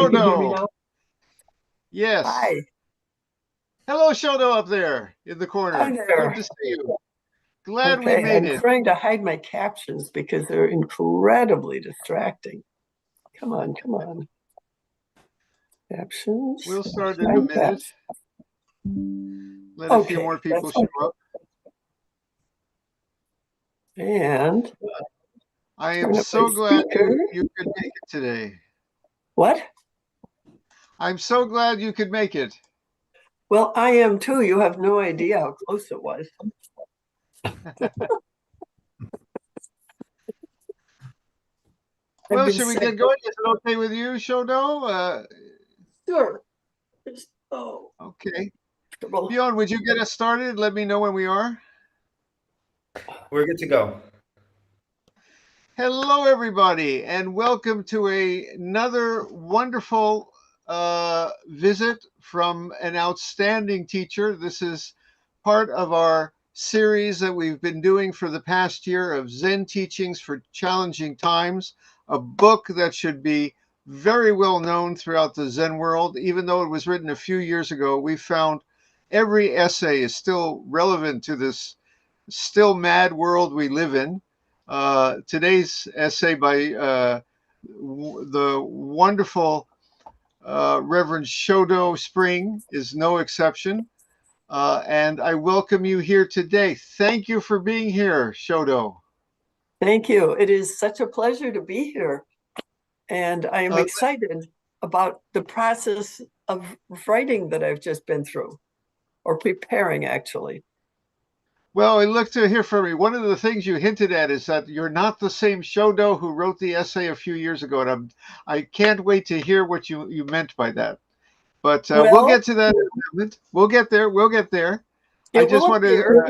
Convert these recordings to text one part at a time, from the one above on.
You can hear me Shodo. now? Yes. Hi. Hello, Shodo up there in the Hi corner. Good there. to see you. Glad we Okay, made I'm it. trying to hide my captions because they're incredibly distracting. Come on, come on. Captions. We'll start in a Hide minute. caps. Let a few more Okay, people that's show up. and I am turn up my so glad speaker. you could make it today. What? I'm so glad you could make it. Well, I am too. You have no idea how close it was. I've Well, been should we sick. get going? Is it okay with you, Shodo? Sure. It's so Okay. comfortable. Bjorn, would you get us started? Let me know when we are. We're good to go. Hello, everybody, and welcome to another wonderful visit from an outstanding teacher. This is part of our series that we've been doing for the past year of Zen Teachings for Challenging Times, a book that should be very well known throughout the Zen world. Even though it was written a few years ago, we found every essay is still relevant to this still mad world we live in. Today's essay by the wonderful Reverend Shodo Spring is no exception. And I welcome you here today. Thank you for being here, Shodo. Thank you. It is such a pleasure to be here. And I am Uh, excited about the process of writing that I've just been through, or preparing, actually. well, I look to hear from you. One of the things you hinted at is that you're not the same Shodo who wrote the essay a few years ago. And I can't wait to hear what you meant by that. But we'll Well, get to that in a moment. We'll get there. We'll get there. I it will just want to appear.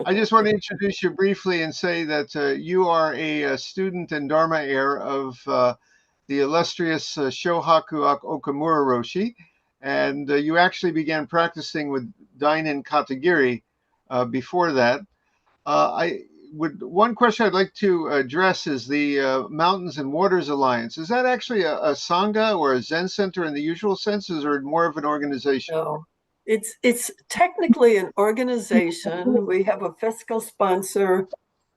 I just want to introduce you briefly and say that you are a student and Dharma heir of the illustrious Shohaku Okamura Roshi, and you actually began practicing with Dainin Katagiri before that. I would one question I'd like to address is the Mountains and Waters Alliance. Is that actually a sangha or a Zen center in the usual senses, or more of an organization? No, it's technically an organization. We have a fiscal sponsor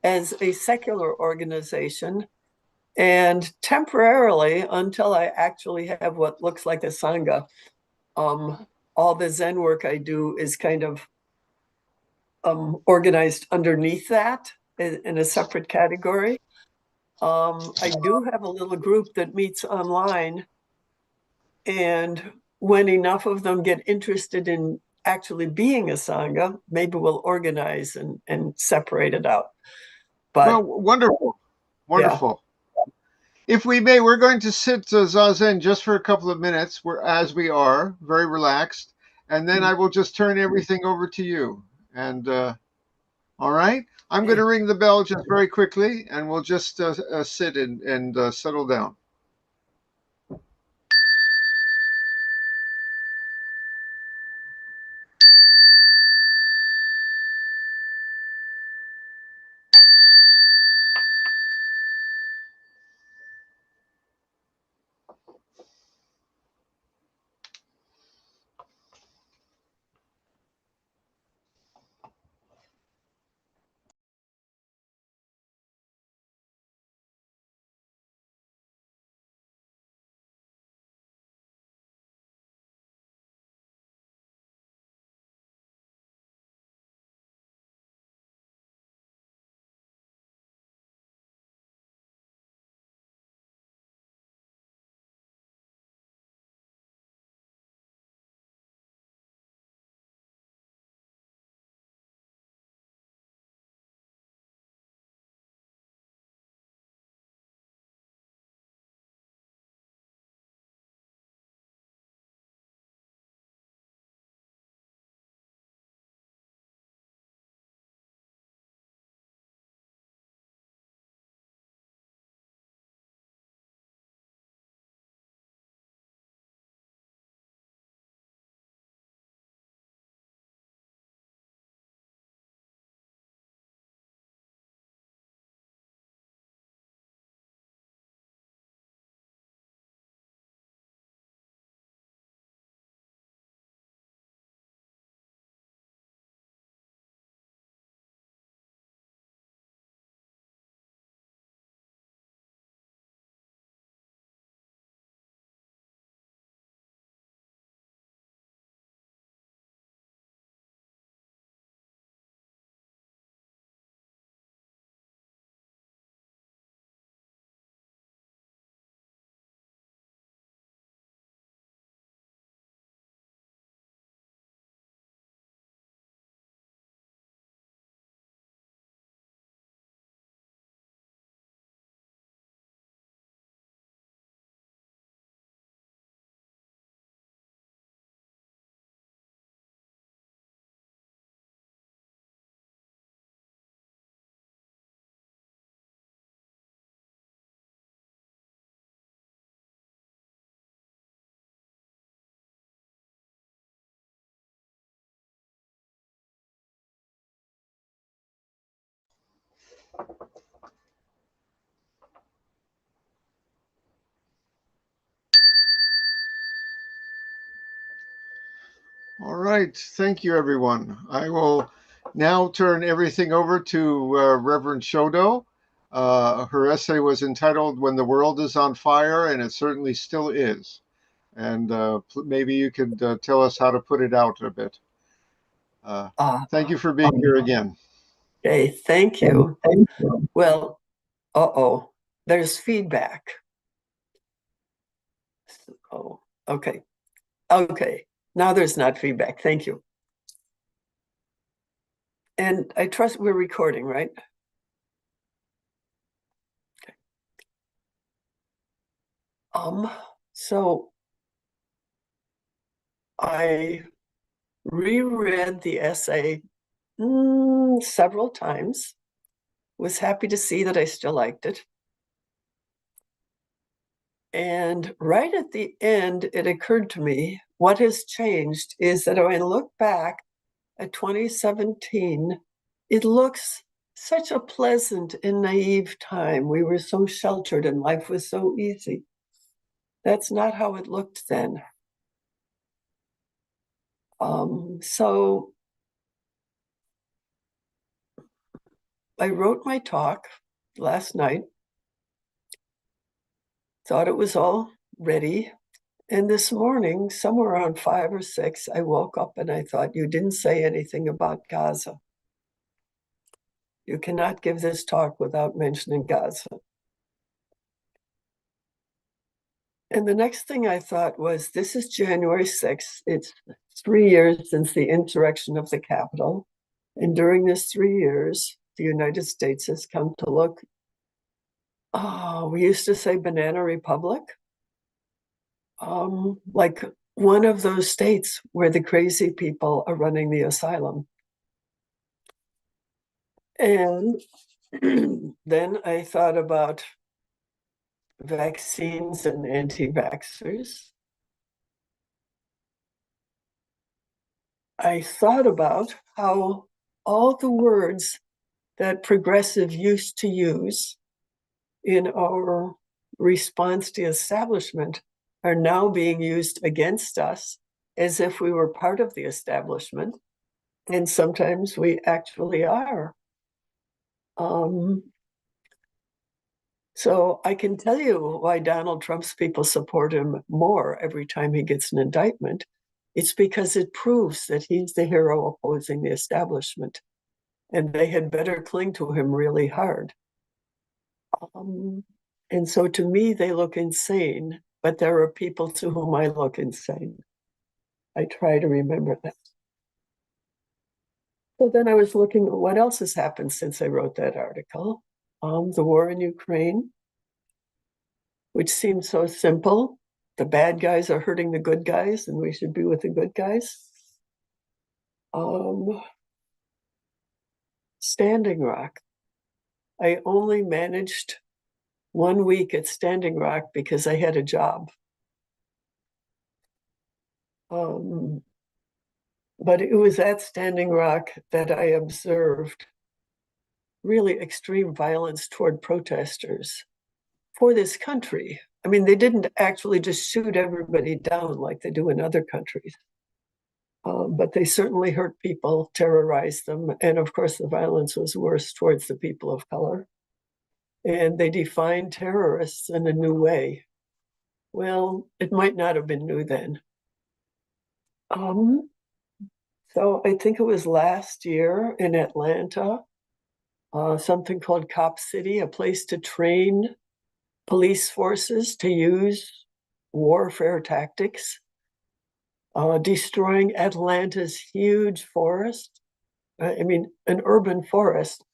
as a secular organization. And temporarily, until I actually have what looks like a sangha, all the Zen work I do is kind of organized underneath that in a separate category. I do have a little group that meets online, and when enough of them get interested in actually being a sangha, maybe we'll organize and separate it out. Well, But wonderful, yeah, wonderful. If we may, we're going to sit zazen just for a couple of minutes, as we are, very relaxed, and then I will just turn everything over to you. And all right, I'm going to ring the bell just very quickly, and we'll just sit and settle down. All right. Thank you, everyone. I will now turn everything over to Reverend Shodo. Her essay was entitled When the World is on Fire, and it certainly still is. And maybe you could tell us how to put it out a bit. Thank you for being here again. Okay, thank you. Well, there's feedback. Oh, okay. Okay, now there's not feedback. Thank you. And I trust we're recording, right? Okay. So I reread the essay several times, was happy to see that I still liked it. And right at the end, it occurred to me, what has changed is that when I look back at 2017, it looks such a pleasant and naive time. We were so sheltered and life was so easy. That's not how it looked then. So I wrote my talk last night, thought it was all ready. And this morning, somewhere around 5 or 6, I woke up and I thought, you didn't say anything about Gaza. You cannot give this talk without mentioning Gaza. And the next thing I thought was, this is January 6th. It's 3 years since the insurrection of the Capitol. And during this 3 years, the United States has come to look, we used to say Banana Republic, like one of those states where the crazy people are running the asylum. And then I thought about vaccines and anti-vaxxers. I thought about how all the words that progressive used to use in our response to establishment are now being used against us as if we were part of the establishment. And sometimes we actually are. So I can tell you why Donald Trump's people support him more every time he gets an indictment. It's because it proves that he's the hero opposing the establishment, and they had better cling to him really hard. And so to me, they look insane, but there are people to whom I look insane. I try to remember that. So then I was looking at what else has happened since I wrote that article. The war in Ukraine, which seemed so simple. The bad guys are hurting the good guys, and we should be with the good guys. Standing Rock. I only managed 1 week at Standing Rock because I had a job. But it was at Standing Rock that I observed really extreme violence toward protesters for this country. I mean, they didn't actually just shoot everybody down like they do in other countries. But they certainly hurt people, terrorized them. And of course, the violence was worse towards the people of color. And they defined terrorists in a new way. Well, it might not have been new then. So I think it was last year in Atlanta, something called Cop City, a place to train police forces to use warfare tactics, destroying Atlanta's huge forest. I mean, an urban forest.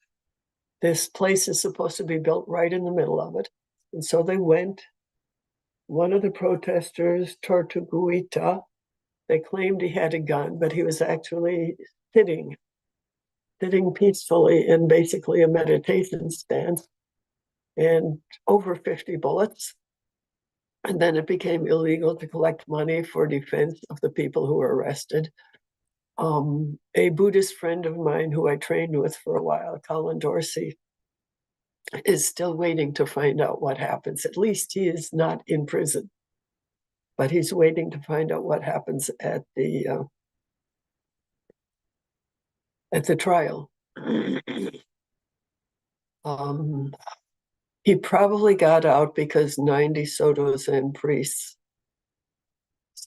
This place is supposed to be built right in the middle of it. And so they went. One of the protesters, Tortuguita, they claimed he had a gun, but he was actually sitting peacefully in basically a meditation stance, and over 50 bullets. And then it became illegal to collect money for defense of the people who were arrested. A Buddhist friend of mine who I trained with for a while, Colin Dorsey, is still waiting to find out what happens. At least he is not in prison, but he's waiting to find out what happens at the trial. He probably got out because 90 Sotos and priests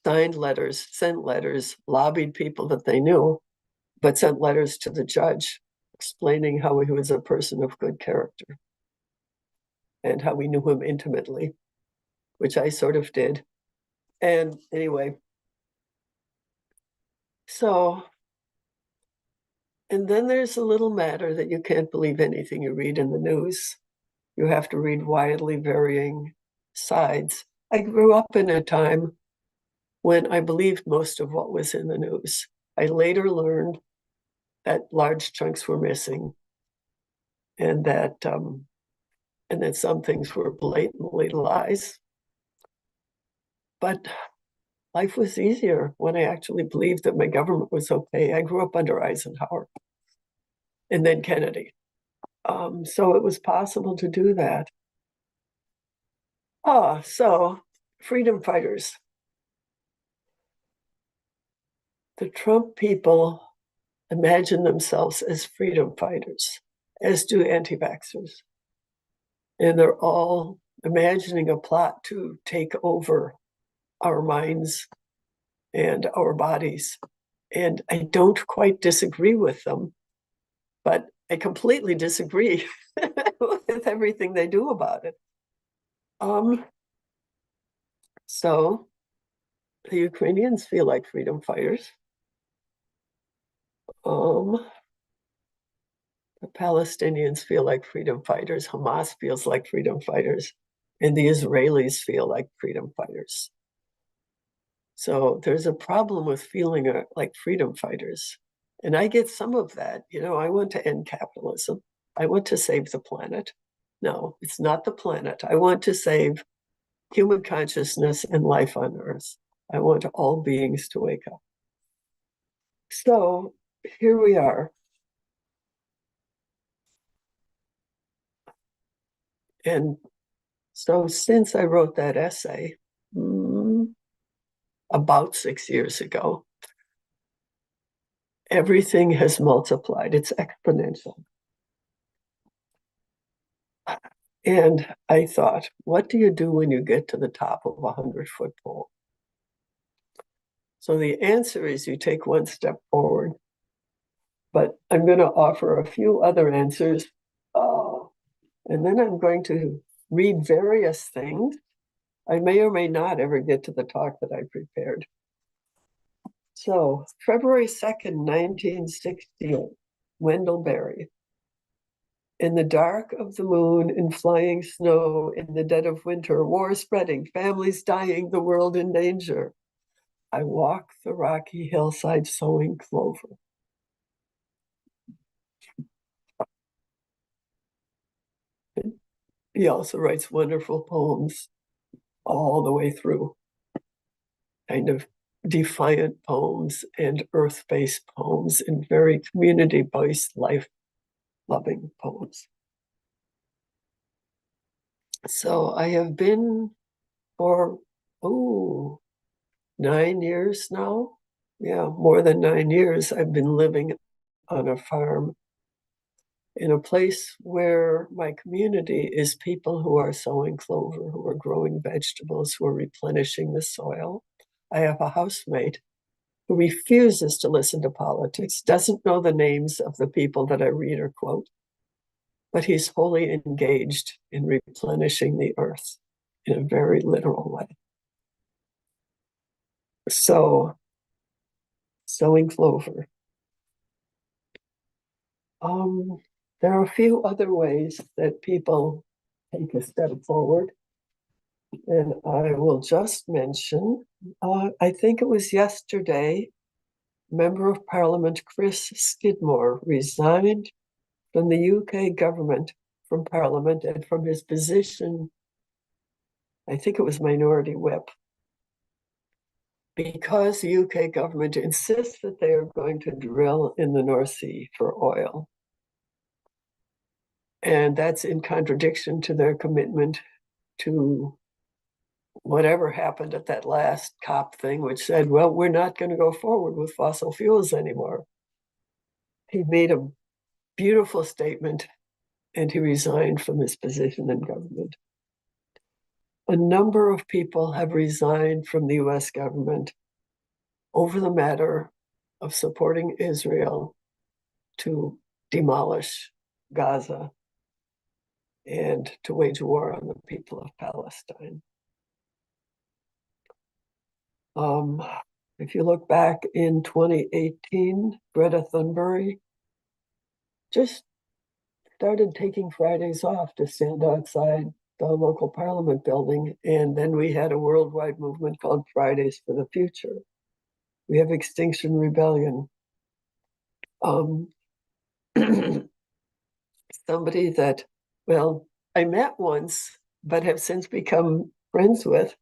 signed letters, sent letters, lobbied people that they knew, but sent letters to the judge explaining how he was a person of good character and how we knew him intimately, which I sort of did. And anyway, so, and then there's a little matter that you can't believe anything you read in the news. You have to read widely varying sides. I grew up in a time when I believed most of what was in the news. I later learned that large chunks were missing, and that some things were blatantly lies. But life was easier when I actually believed that my government was okay. I grew up under Eisenhower and then Kennedy. So it was possible to do that. So freedom fighters. The Trump people imagine themselves as freedom fighters, as do anti-vaxxers. And they're all imagining a plot to take over our minds and our bodies. And I don't quite disagree with them, but I completely disagree with everything they do about it. So the Ukrainians feel like freedom fighters. The Palestinians feel like freedom fighters. Hamas feels like freedom fighters. And the Israelis feel like freedom fighters. So there's a problem with feeling like freedom fighters. And I get some of that. You know, I want to end capitalism. I want to save the planet. No, it's not the planet. I want to save human consciousness and life on Earth. I want all beings to wake up. So here we are. And so since I wrote that essay about 6 years ago, everything has multiplied. It's exponential. And I thought, what do you do when you get to the top of a 100-foot pole? So the answer is you take one step forward. But I'm going to offer a few other answers. And then I'm going to read various things. I may or may not ever get to the talk that I prepared. So February 2nd, 1968, Wendell Berry. In the dark of the moon, in flying snow, in the dead of winter, war spreading, families dying, the world in danger. I walk the rocky hillside sowing clover. He also writes wonderful poems all the way through, kind of defiant poems and earth-based poems and very community-based, life-loving poems. So I have been for, 9 years now. Yeah, more than 9 years. I've been living on a farm in a place where my community is people who are sowing clover, who are growing vegetables, who are replenishing the soil. I have a housemate who refuses to listen to politics, doesn't know the names of the people that I read or quote, but he's wholly engaged in replenishing the earth in a very literal way. So, sowing clover. There are a few other ways that people take a step forward. And I will just mention, I think it was yesterday, Member of Parliament Chris Skidmore resigned from the UK government, from Parliament, and from his position, I think it was Minority Whip, because the UK government insists that they are going to drill in the North Sea for oil. And that's in contradiction to their commitment to whatever happened at that last COP thing, which said, well, we're not going to go forward with fossil fuels anymore. He made a beautiful statement and he resigned from his position in government. A number of people have resigned from the US government over the matter of supporting Israel to demolish Gaza and to wage war on the people of Palestine. If you look back in 2018, Greta Thunberg just started taking Fridays off to stand outside the local parliament building. And then we had a worldwide movement called Fridays for the Future. We have Extinction Rebellion. Somebody that, well, I met once, but have since become friends with,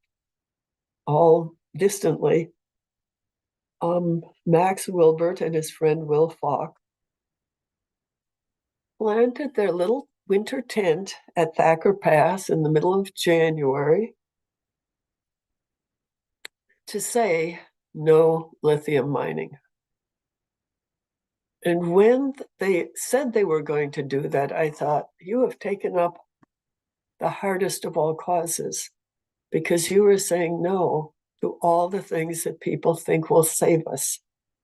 all distantly. Max Wilbert and his friend Will Falk planted their little winter tent at Thacker Pass in the middle of January to say no lithium mining. And when they said they were going to do that, I thought, you have taken up the hardest of all causes, because you are saying no to all the things that people think will save us.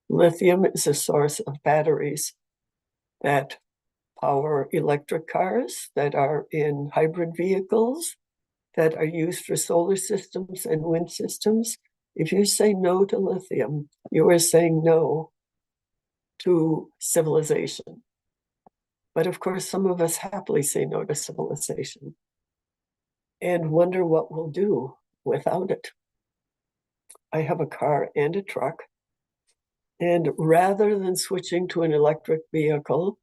Lithium is a source of batteries that power electric cars, that are in hybrid vehicles, that are used for solar systems and wind systems. If you say no to lithium, you are saying no to civilization. But of course, some of us happily say no to civilization and wonder what we'll do without it. I have a car and a truck, and rather than switching to an electric vehicle,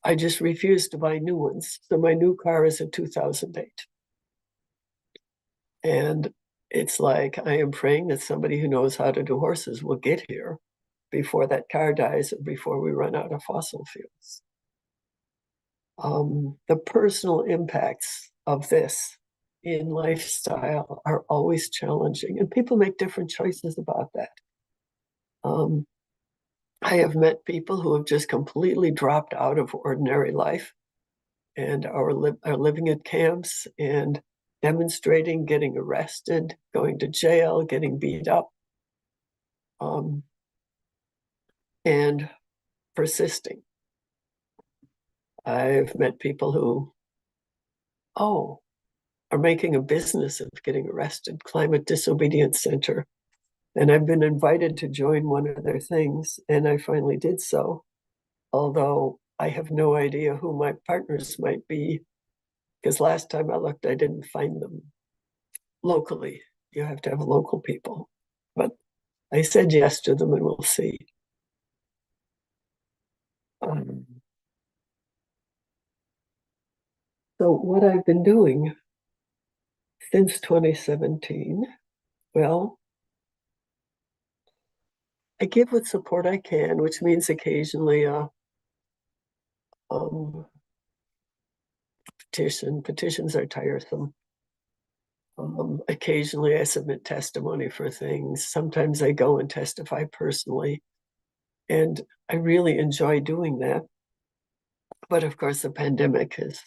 I just refuse to buy new ones. So my new car is a 2008. And it's like I am praying that somebody who knows how to do horses will get here before that car dies or before we run out of fossil fuels. The personal impacts of this in lifestyle are always challenging, and people make different choices about that. I have met people who have just completely dropped out of ordinary life and are living at camps and demonstrating, getting arrested, going to jail, getting beat up, and persisting. I've met people who, are making a business of getting arrested, Climate Disobedience Center. And I've been invited to join one of their things, and I finally did so, although I have no idea who my partners might be, because last time I looked, I didn't find them locally. You have to have local people. But I said yes to them, and we'll see. So what I've been doing since 2017, well, I give what support I can, which means occasionally a petition. Petitions are tiresome. Occasionally I submit testimony for things. Sometimes I go and testify personally. And I really enjoy doing that. But of course, the pandemic has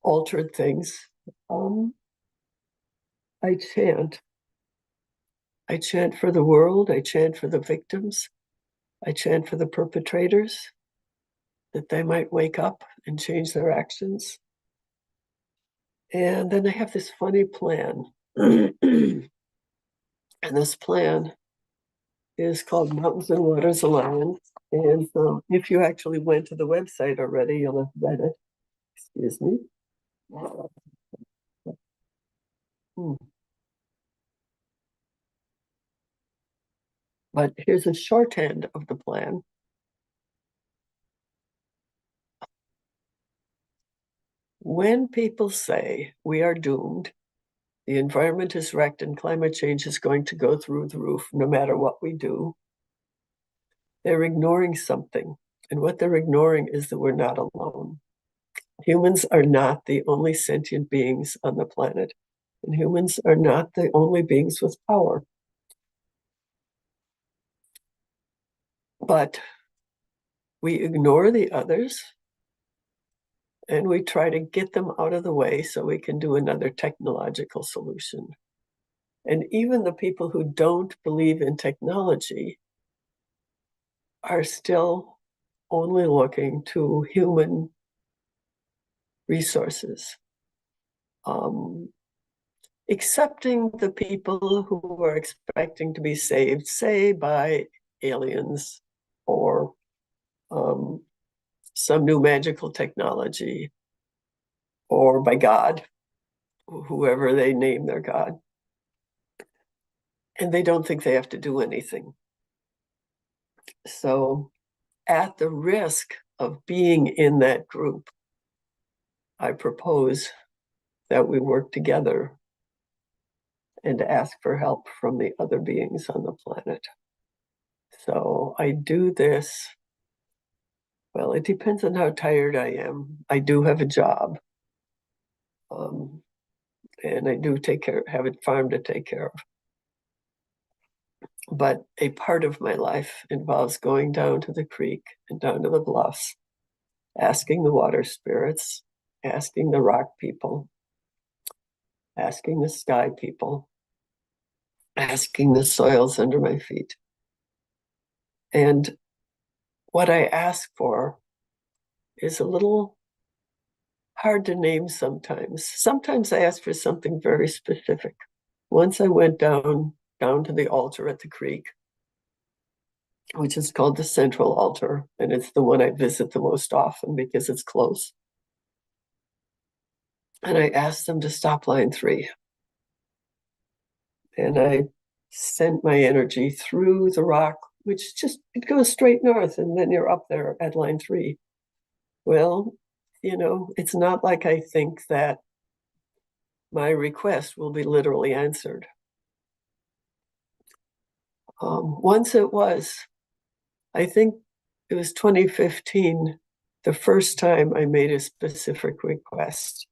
altered things. I chant. I chant for the world. I chant for the victims. I chant for the perpetrators, that they might wake up and change their actions. And then I have this funny plan. And this plan is called Mountains and Waters Alliance. And if you actually went to the website already, you'll have read it. Excuse me. But here's a shorthand of the plan. When people say we are doomed, the environment is wrecked and climate change is going to go through the roof no matter what we do, they're ignoring something. And what they're ignoring is that we're not alone. Humans are not the only sentient beings on the planet, and humans are not the only beings with power. But we ignore the others, and we try to get them out of the way so we can do another technological solution. And even the people who don't believe in technology are still only looking to human resources, accepting the people who are expecting to be saved, say, by aliens or some new magical technology, or by God, whoever they name their God. And they don't think they have to do anything. So, at the risk of being in that group, I propose that we work together and ask for help from the other beings on the planet. So I do this, well, it depends on how tired I am. I do have a job, and I do have a farm to take care of. But a part of my life involves going down to the creek and down to the bluffs, asking the water spirits, asking the rock people, asking the sky people, asking the soils under my feet. And what I ask for is a little hard to name sometimes. Sometimes I ask for something very specific. Once I went down to the altar at the creek, which is called the Central Altar, and it's the one I visit the most often because it's close. And I asked them to stop line 3. And I sent my energy through the rock, which just, it goes straight north, and then you're up there at line 3. Well, it's not like I think that my request will be literally answered. Once it was, I think it was 2015, the first time I made a specific request.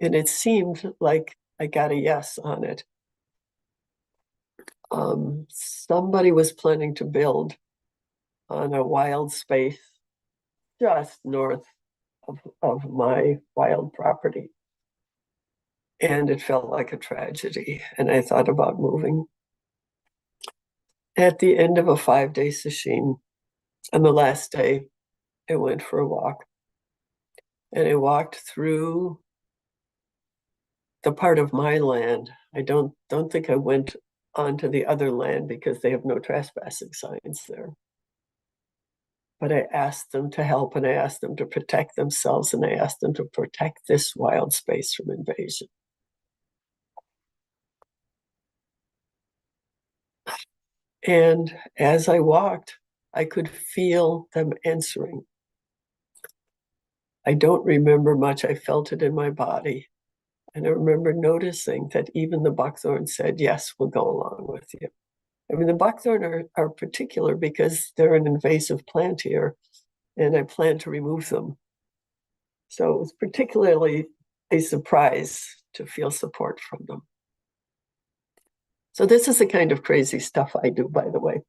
And it seemed like I got a yes on it. Somebody was planning to build on a wild space just north of my wild property. And it felt like a tragedy. And I thought about moving. At the end of a 5-day sesshin, on the last day, I went for a walk. And I walked through the part of my land. I don't think I went onto the other land because they have no trespassing signs there. But I asked them to help, and I asked them to protect themselves, and I asked them to protect this wild space from invasion. And as I walked, I could feel them answering. I don't remember much. I felt it in my body. And I remember noticing that even the buckthorn said, yes, we'll go along with you. I mean, the buckthorn are particular because they're an invasive plant here, and I plan to remove them. So it was particularly a surprise to feel support from them. So this is the kind of crazy stuff I do, by the way.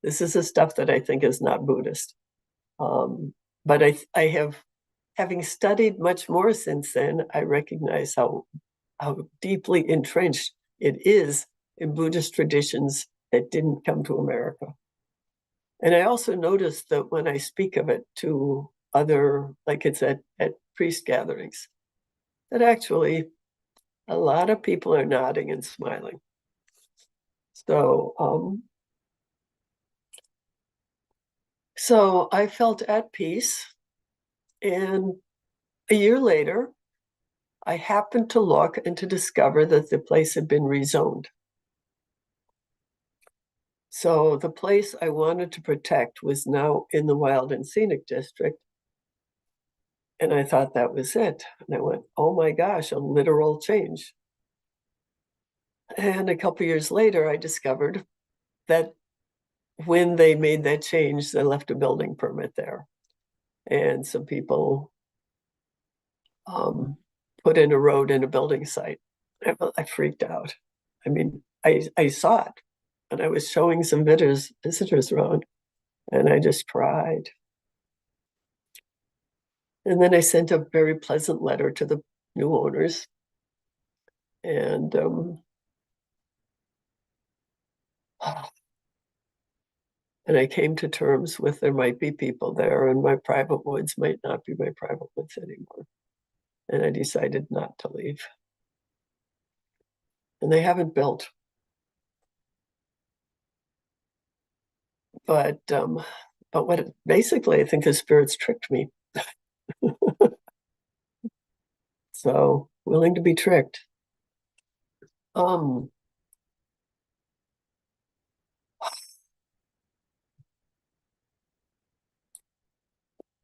This is the stuff that I think is not Buddhist. But I have, having studied much more since then, I recognize how deeply entrenched it is in Buddhist traditions that didn't come to America. And I also noticed that when I speak of it to other, like it's at priest gatherings, that actually a lot of people are nodding and smiling. So I felt at peace. And a year later, I happened to look and to discover that the place had been rezoned. So the place I wanted to protect was now in the Wild and Scenic District. And I thought that was it. And I went, oh my gosh, a literal change. And a couple years later, I discovered that when they made that change, they left a building permit there. and some people put in a road in a building site. I freaked out. I mean, I saw it, and I was showing some visitors around, and I just cried. And then I sent a very pleasant letter to the new owners, and I came to terms with there might be people there, and my private woods might not be my private woods anymore. And I decided not to leave. And they haven't built. But what basically I think the spirits tricked me. So willing to be tricked.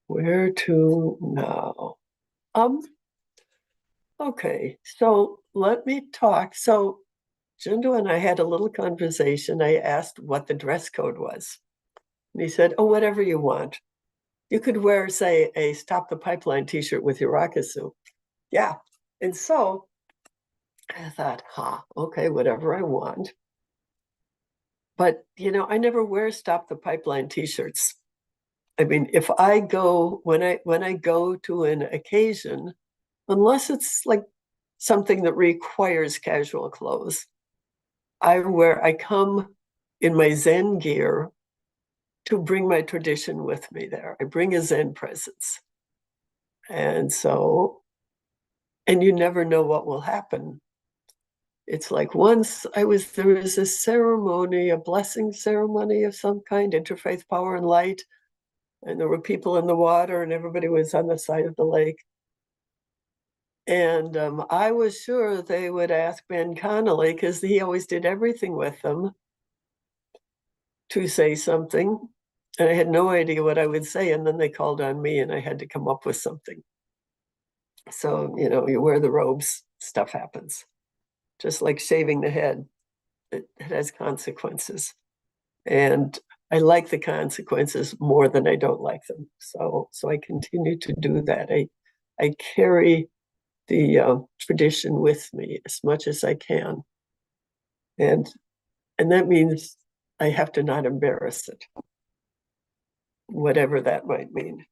Where to now? Okay, so let me talk. So Jindo and I had a little conversation. I asked what the dress code was. And he said, oh, whatever you want. You could wear, say, a Stop the Pipeline t-shirt with your rakusu. Yeah. And so I thought, okay, whatever I want. But, I never wear Stop the Pipeline t-shirts. I mean, if I go, when I go to an occasion, unless it's like something that requires casual clothes, I come in my Zen gear to bring my tradition with me there. I bring a Zen presence. And you never know what will happen. It's like once there was a ceremony, a blessing ceremony of some kind, interfaith power and light. And there were people in the water and everybody was on the side of the lake. And I was sure they would ask Ben Connolly, because he always did everything with them, to say something. And I had no idea what I would say. And then they called on me and I had to come up with something. So, you wear the robes, stuff happens. Just like shaving the head, it has consequences. And I like the consequences more than I don't like them. So I continue to do that. I carry the tradition with me as much as I can. And that means I have to not embarrass it, whatever that might mean.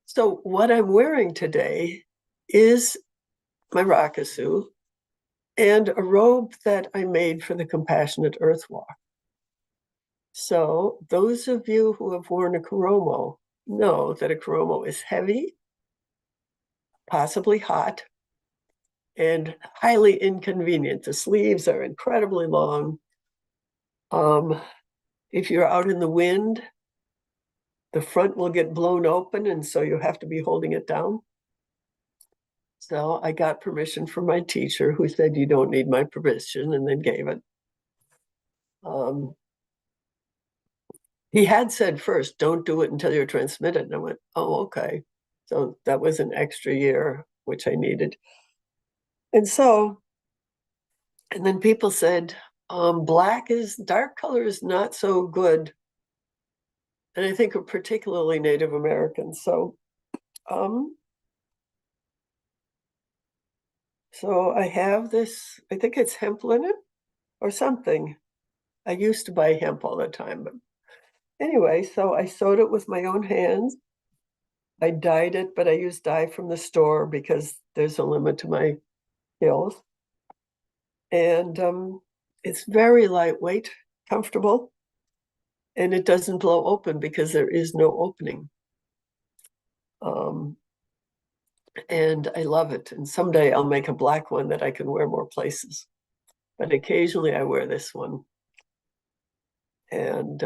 So what I'm wearing today is my rakusu and a robe that I made for the Compassionate Earth Walk. So those of you who have worn a kuromo know that a kuromo is heavy, possibly hot, and highly inconvenient. The sleeves are incredibly long. If you're out in the wind, the front will get blown open, and so you have to be holding it down. So I got permission from my teacher, who said, you don't need my permission, and then gave it. He had said first, don't do it until you're transmitted. And I went, oh, okay. So that was an extra year, which I needed. And then people said, dark color is not so good. And I think particularly Native Americans. So I have this, I think it's hemp linen or something. I used to buy hemp all the time, but anyway, so I sewed it with my own hands. I dyed it, but I used dye from the store because there's a limit to my skills. And it's very lightweight, comfortable, and it doesn't blow open because there is no opening. And I love it. And someday I'll make a black one that I can wear more places. But occasionally I wear this one. And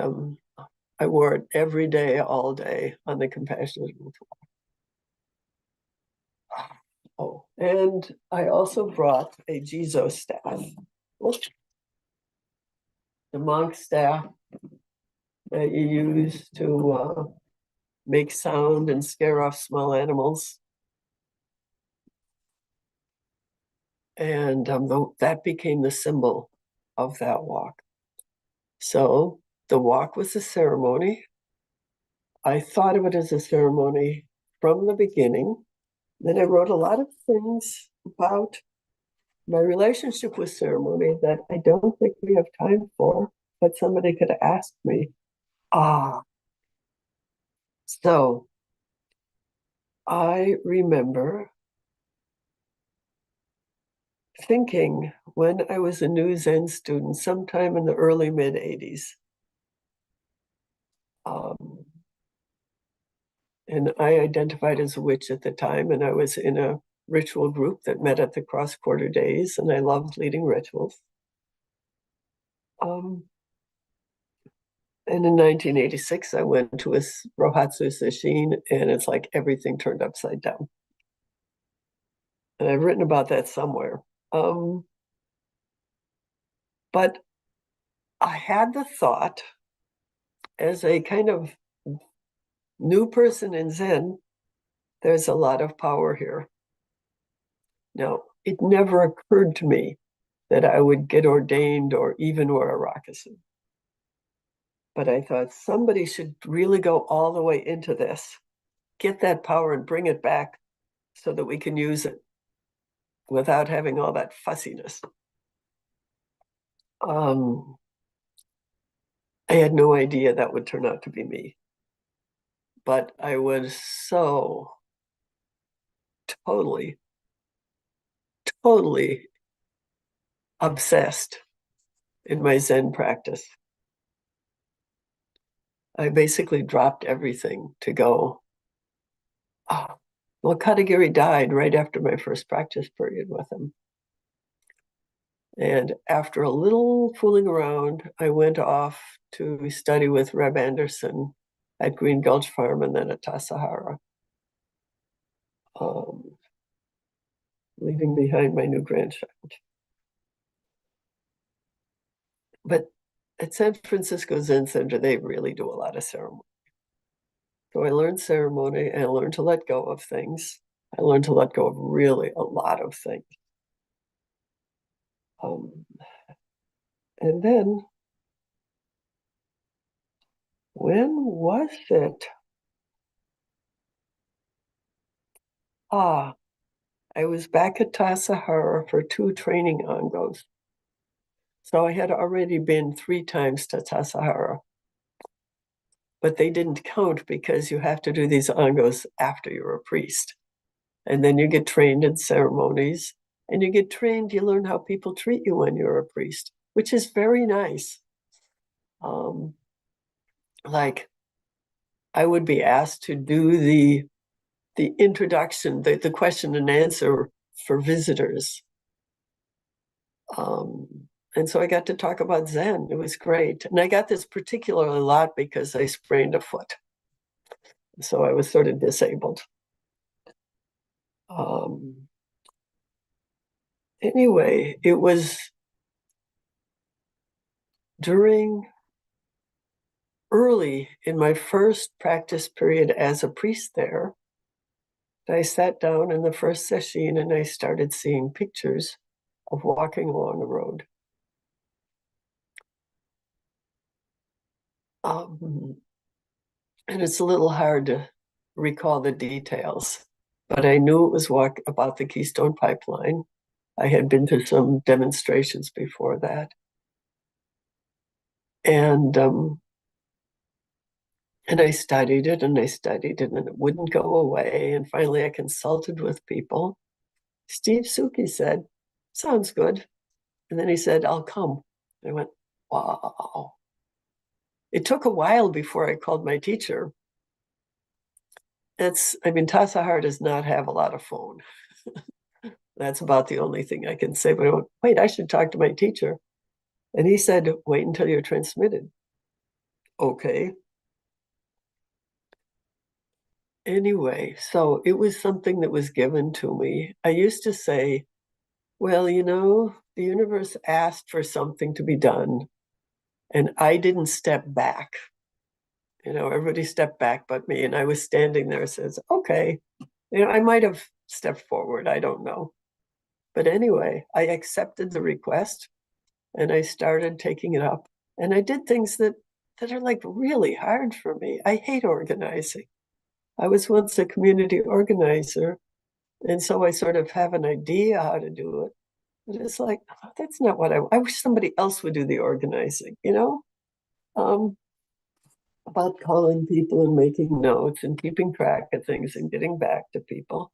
I wore it every day, all day on the Compassionate Earth Walk. Oh, and I also brought a Jizo staff. The monk staff that you use to make sound and scare off small animals. And that became the symbol of that walk. So the walk was a ceremony. I thought of it as a ceremony from the beginning. Then I wrote a lot of things about my relationship with ceremony that I don't think we have time for, but somebody could ask me. So I remember thinking when I was a new Zen student, sometime in the early mid 80s, and I identified as a witch at the time, and I was in a ritual group that met at the cross-quarter days, and I loved leading rituals. And in 1986, I went to a Rohatsu Sesshin, and it's like everything turned upside down. And I've written about that somewhere. But I had the thought, as a kind of new person in Zen, there's a lot of power here. Now, it never occurred to me that I would get ordained or even wear a rakusu. But I thought somebody should really go all the way into this, get that power and bring it back so that we can use it without having all that fussiness. I had no idea that would turn out to be me. But I was so totally obsessed in my Zen practice. I basically dropped everything to go. Well, Katagiri died right after my first practice period with him. And after a little fooling around, I went off to study with Reb Anderson at Green Gulch Farm and then at Tassajara, leaving behind my new grandchild. But at San Francisco Zen Center, they really do a lot of ceremony. So I learned ceremony and I learned to let go of things. I learned to let go of really a lot of things. And then, when was it? I was back at Tassajara for 2 training angos. So I had already been 3 times to Tassajara. But they didn't count because you have to do these angos after you're a priest. And then you get trained in ceremonies, and you get trained, you learn how people treat you when you're a priest, which is very nice. Like, I would be asked to do the introduction, the question and answer for visitors. And so I got to talk about Zen. It was great. And I got this particularly a lot because I sprained a foot. So I was sort of disabled. Anyway, it was early in my first practice period as a priest there, I sat down in the first sesshin and I started seeing pictures of walking along the road. And it's a little hard to recall the details, but I knew it was about the Keystone Pipeline. I had been to some demonstrations before that. And I studied it and I studied it and it wouldn't go away. And finally I consulted with people. Steve Suki said, sounds good. And then he said, I'll come. I went, wow. It took a while before I called my teacher. Tassajara does not have a lot of phone. That's about the only thing I can say. But I went, wait, I should talk to my teacher. And he said, wait until you're transmitted. Okay. Anyway, so it was something that was given to me. I used to say, well, the universe asked for something to be done, and I didn't step back. Everybody stepped back but me, and I was standing there, says, okay. I might have stepped forward, I don't know. But anyway, I accepted the request, and I started taking it up. And I did things that are like really hard for me. I hate organizing. I was once a community organizer, and so I sort of have an idea how to do it. But it's like, oh, that's not what I wish somebody else would do the organizing, Um, about calling people and making notes and keeping track of things and getting back to people.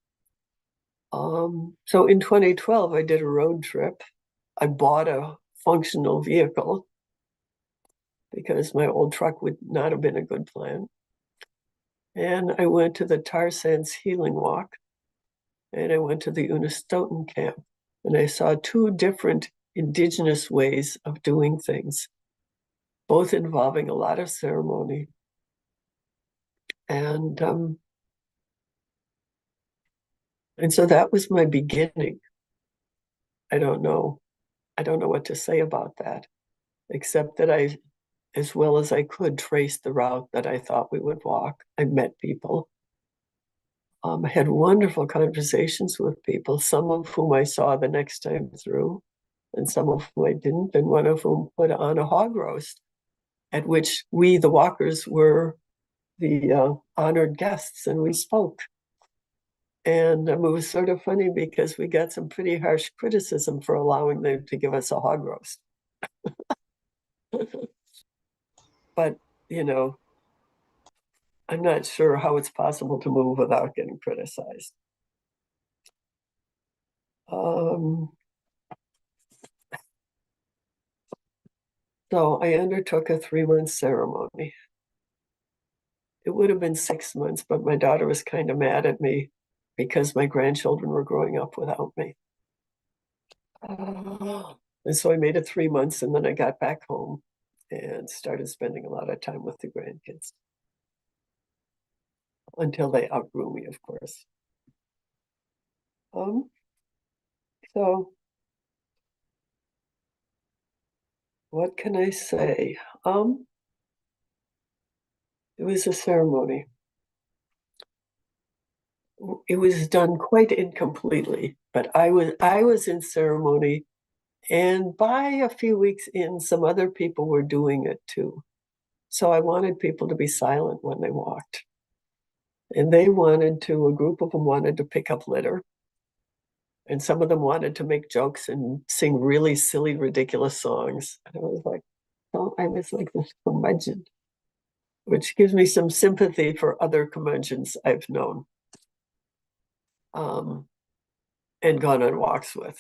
So in 2012, I did a road trip. I bought a functional vehicle because my old truck would not have been a good plan. And I went to the Tar Sands Healing Walk, and I went to the Unistoten camp, and I saw two different indigenous ways of doing things, both involving a lot of ceremony. And so that was my beginning. I don't know what to say about that, except that I, as well as I could, trace the route that I thought we would walk. I met people. I had wonderful conversations with people, some of whom I saw the next time through, and some of whom I didn't, and one of whom put on a hog roast, at which we, the walkers, were the honored guests, and we spoke. And it was sort of funny because we got some pretty harsh criticism for allowing them to give us a hog roast. But, I'm not sure how it's possible to move without getting criticized. So I undertook a 3-month ceremony. It would have been 6 months, but my daughter was kind of mad at me because my grandchildren were growing up without me. And so I made it 3 months, and then I got back home and started spending a lot of time with the grandkids until they outgrew me, of course. So what can I say? It was a ceremony. It was done quite incompletely, but I was in ceremony, and by a few weeks in, some other people were doing it too. So I wanted people to be silent when they walked. And a group of them wanted to pick up litter. And some of them wanted to make jokes and sing really silly, ridiculous songs. And I was like this curmudgeon, which gives me some sympathy for other curmudgeons I've known and gone on walks with.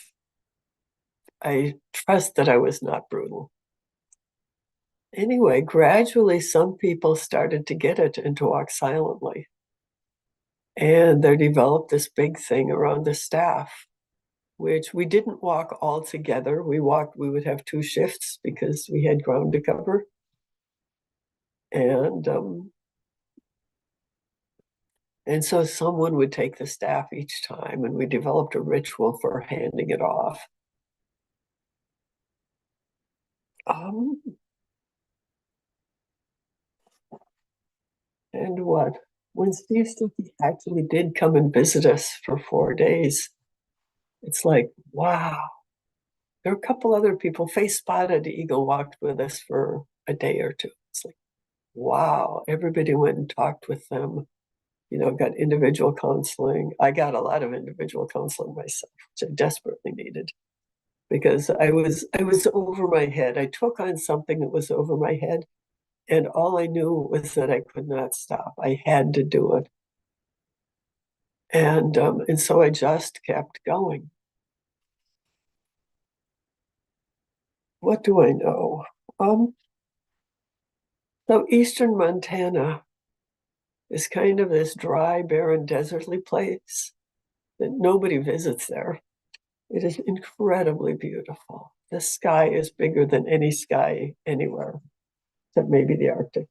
I trust that I was not brutal. Anyway, gradually some people started to get it and to walk silently. And there developed this big thing around the staff, which we didn't walk all together. We would have 2 shifts because we had ground to cover. And so someone would take the staff each time, and we developed a ritual for handing it off. And when Steve Stuckey actually did come and visit us for 4 days, it's like, wow. There were a couple other people. Face Spotted Eagle walked with us for a day or two. It's like, wow. Everybody went and talked with them, got individual counseling. I got a lot of individual counseling myself, which I desperately needed because I was over my head. I took on something that was over my head, and all I knew was that I could not stop. I had to do it. And so I just kept going. What do I know? So Eastern Montana is kind of this dry, barren, desertly place that nobody visits there. It is incredibly beautiful. The sky is bigger than any sky anywhere, except maybe the Arctic.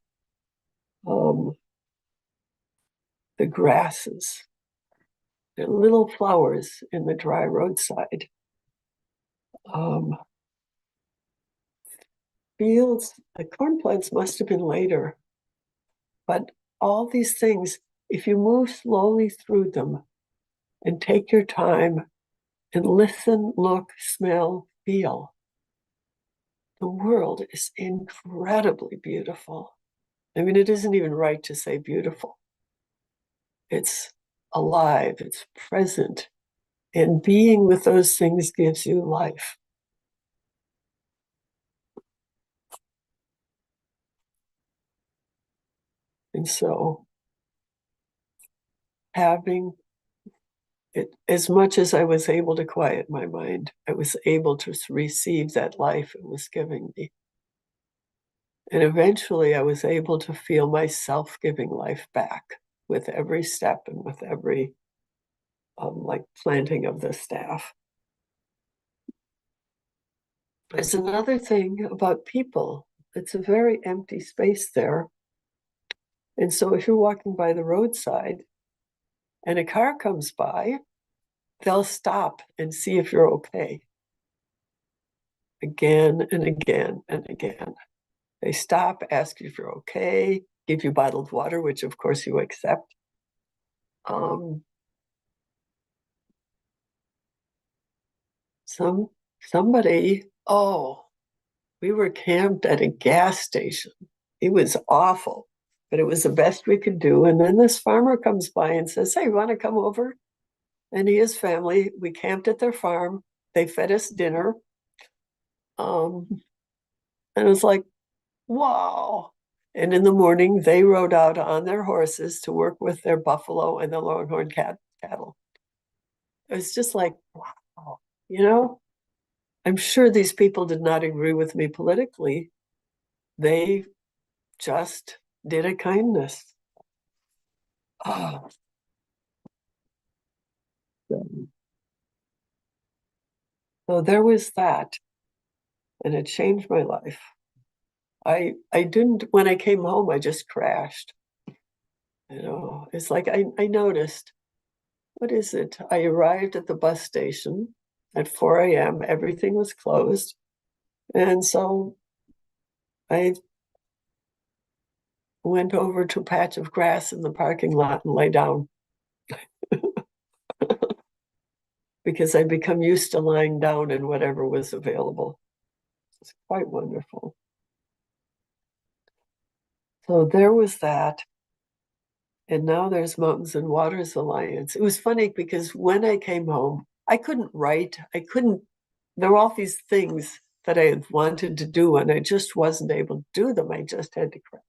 The grasses, the little flowers in the dry roadside. Fields, the corn plants must have been later, but all these things, if you move slowly through them and take your time and listen, look, smell, feel, the world is incredibly beautiful. I mean, it isn't even right to say beautiful. It's alive, it's present, and being with those things gives you life. And so having it, as much as I was able to quiet my mind, I was able to receive that life it was giving me. And eventually I was able to feel myself giving life back with every step and with every like planting of the staff. There's another thing about people. It's a very empty space there. And so if you're walking by the roadside and a car comes by, they'll stop and see if you're okay. Again and again and again. They stop, ask you if you're okay, give you bottled water, which of course you accept. Somebody, we were camped at a gas station. It was awful, but it was the best we could do. And then this farmer comes by and says, "Hey, you want to come over?" And he has family. We camped at their farm. They fed us dinner. And it was like, wow. And in the morning, they rode out on their horses to work with their buffalo and the longhorn cattle. It was just like, wow, you know, I'm sure these people did not agree with me politically. They just did a kindness. Oh, so there was that, and it changed my life. I didn't, when I came home, I just crashed. You know, it's like I noticed, what is it? I arrived at the bus station at 4 a.m. Everything was closed. And so I went over to a patch of grass in the parking lot and lay down because I'd become used to lying down in whatever was available. It's quite wonderful. So there was that. And now there's Mountains and Waters Alliance. It was funny because when I came home, I couldn't write. There were all these things that I had wanted to do, and I just wasn't able to do them. I just had to crash.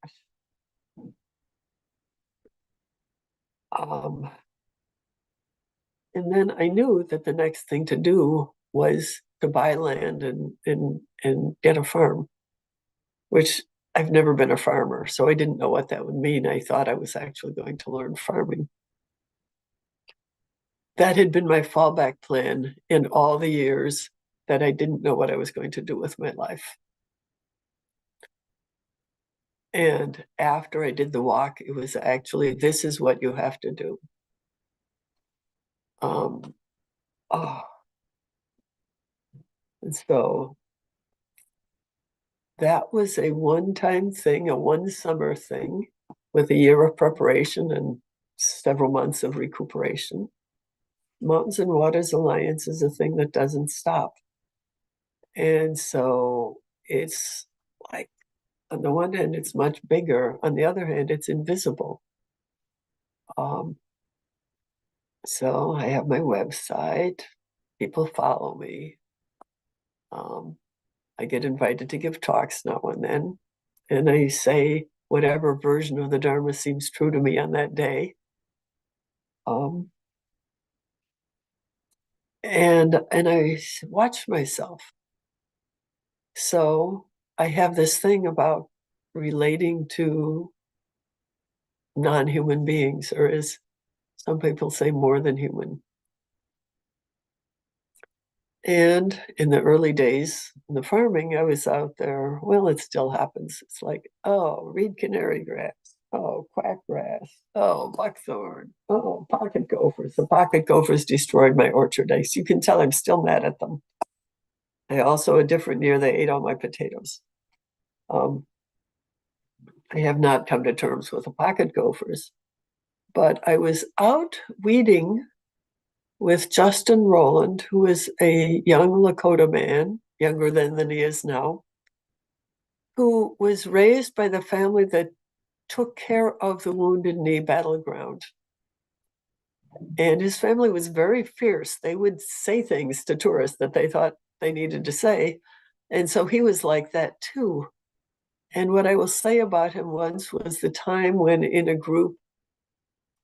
And then I knew that the next thing to do was to buy land and get a farm, which I've never been a farmer, so I didn't know what that would mean. I thought I was actually going to learn farming. That had been my fallback plan in all the years that I didn't know what I was going to do with my life. And after I did the walk, it was actually, this is what you have to do. Um, oh. And so that was a one-time thing, a one summer thing with a year of preparation and several months of recuperation. Mountains and Waters Alliance is a thing that doesn't stop. And so it's like, on the one hand, it's much bigger. On the other hand, it's invisible. So I have my website. People follow me. I get invited to give talks now and then. And I say whatever version of the Dharma seems true to me on that day. And I watch myself. So I have this thing about relating to non-human beings, or as some people say, more than human. And in the early days in the farming, I was out there. Well, it still happens. It's like, oh, reed canary grass. Oh, quackgrass. Oh, buckthorn. Oh, pocket gophers. The pocket gophers destroyed my orchard. You can tell I'm still mad at them. I also, a different year, they ate all my potatoes. I have not come to terms with the pocket gophers, but I was out weeding with Justin Rowland, who is a young Lakota man, younger than he is now, who was raised by the family that took care of the Wounded Knee battleground. And his family was very fierce. They would say things to tourists that they thought they needed to say. And so he was like that too. And what I will say about him once was the time when in a group,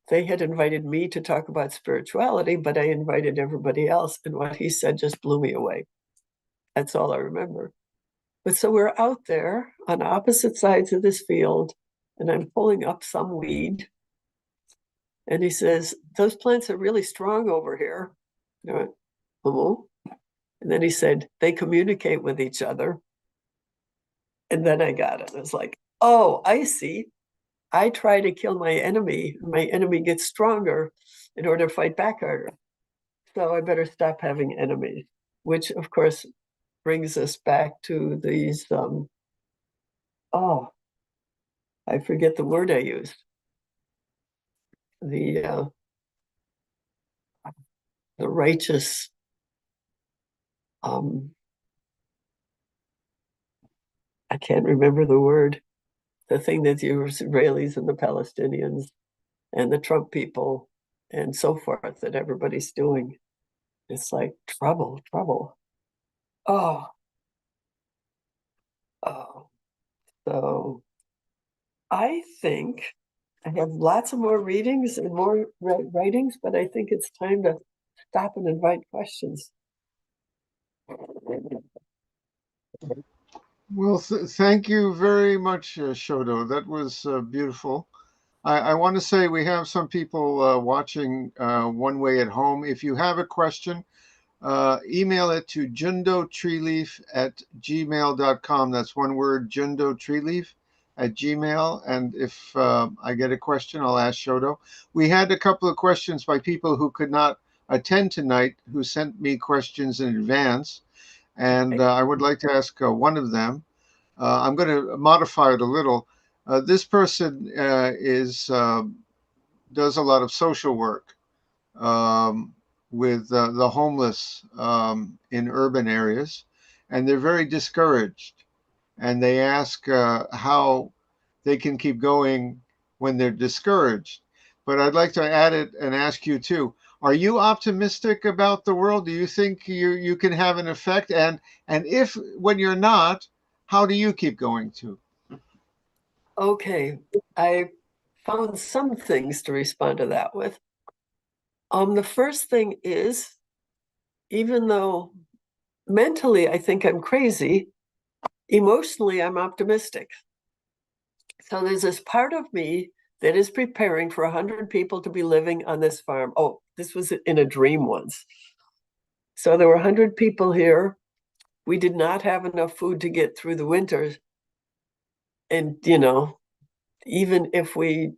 they had invited me to talk about spirituality, but I invited everybody else. And what he said just blew me away. That's all I remember. But so we're out there on opposite sides of this field, and I'm pulling up some weed. And he says, "Those plants are really strong over here." And I went, "Oh." And then he said, "They communicate with each other." And then I got it. I was like, "Oh, I see. I try to kill my enemy gets stronger in order to fight back harder. So I better stop having enemies," which of course brings us back to these, oh, I forget the word I used. The righteous, um, I can't remember the word, the thing that the Israelis and the Palestinians and the Trump people and so forth that everybody's doing. It's like trouble, trouble. Oh, oh. So I think I have lots of more readings and more writings, but I think it's time to stop and invite questions. Well, thank you very much, Shodo. That was beautiful. I want to say we have some people watching one way at home. If you have a question, email it to jundotreeleaf@gmail.com. That's one word, jundotreeleaf@gmail. And if I get a question, I'll ask Shodo. We had a couple of questions by people who could not attend tonight who sent me questions in advance. And I would like to ask one of them. I'm going to modify it a little. This person does a lot of social work um, with the homeless in urban areas, and they're very discouraged. And they ask how they can keep going when they're discouraged. But I'd like to add it and ask you too. Are you optimistic about the world? Do you think you can have an effect? And if when you're not, how do you keep going too? Okay, I found some things to respond to that with. The first thing is, even though mentally I think I'm crazy, emotionally I'm optimistic. So there's this part of me that is preparing for 100 people to be living on this farm. Oh, this was in a dream once. So there were 100 people here. We did not have enough food to get through the winters. And, even if we,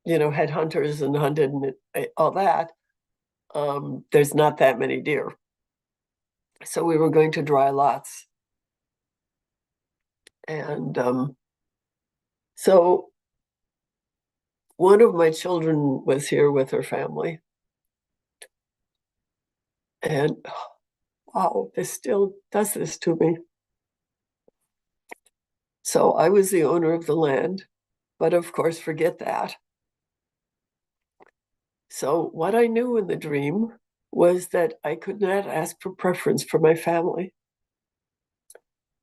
had hunters and hunted and all that, there's not that many deer. So we were going to dry lots. And so one of my children was here with her family. And wow, this still does this to me. So I was the owner of the land, but of course, forget that. So what I knew in the dream was that I could not ask for preference for my family.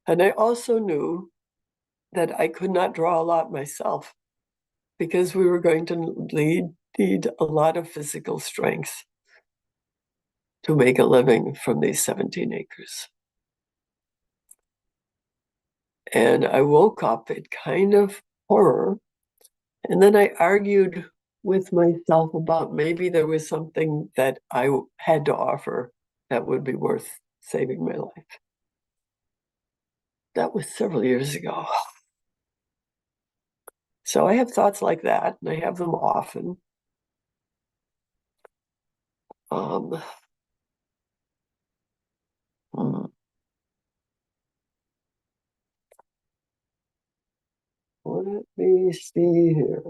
And I also knew that I could not draw a lot myself because we were going to need a lot of physical strength to make a living from these 17 acres. And I woke up in kind of horror. And then I argued with myself about maybe there was something that I had to offer that would be worth saving my life. That was several years ago. So I have thoughts like that, and I have them often. Um, hmm, let me see here.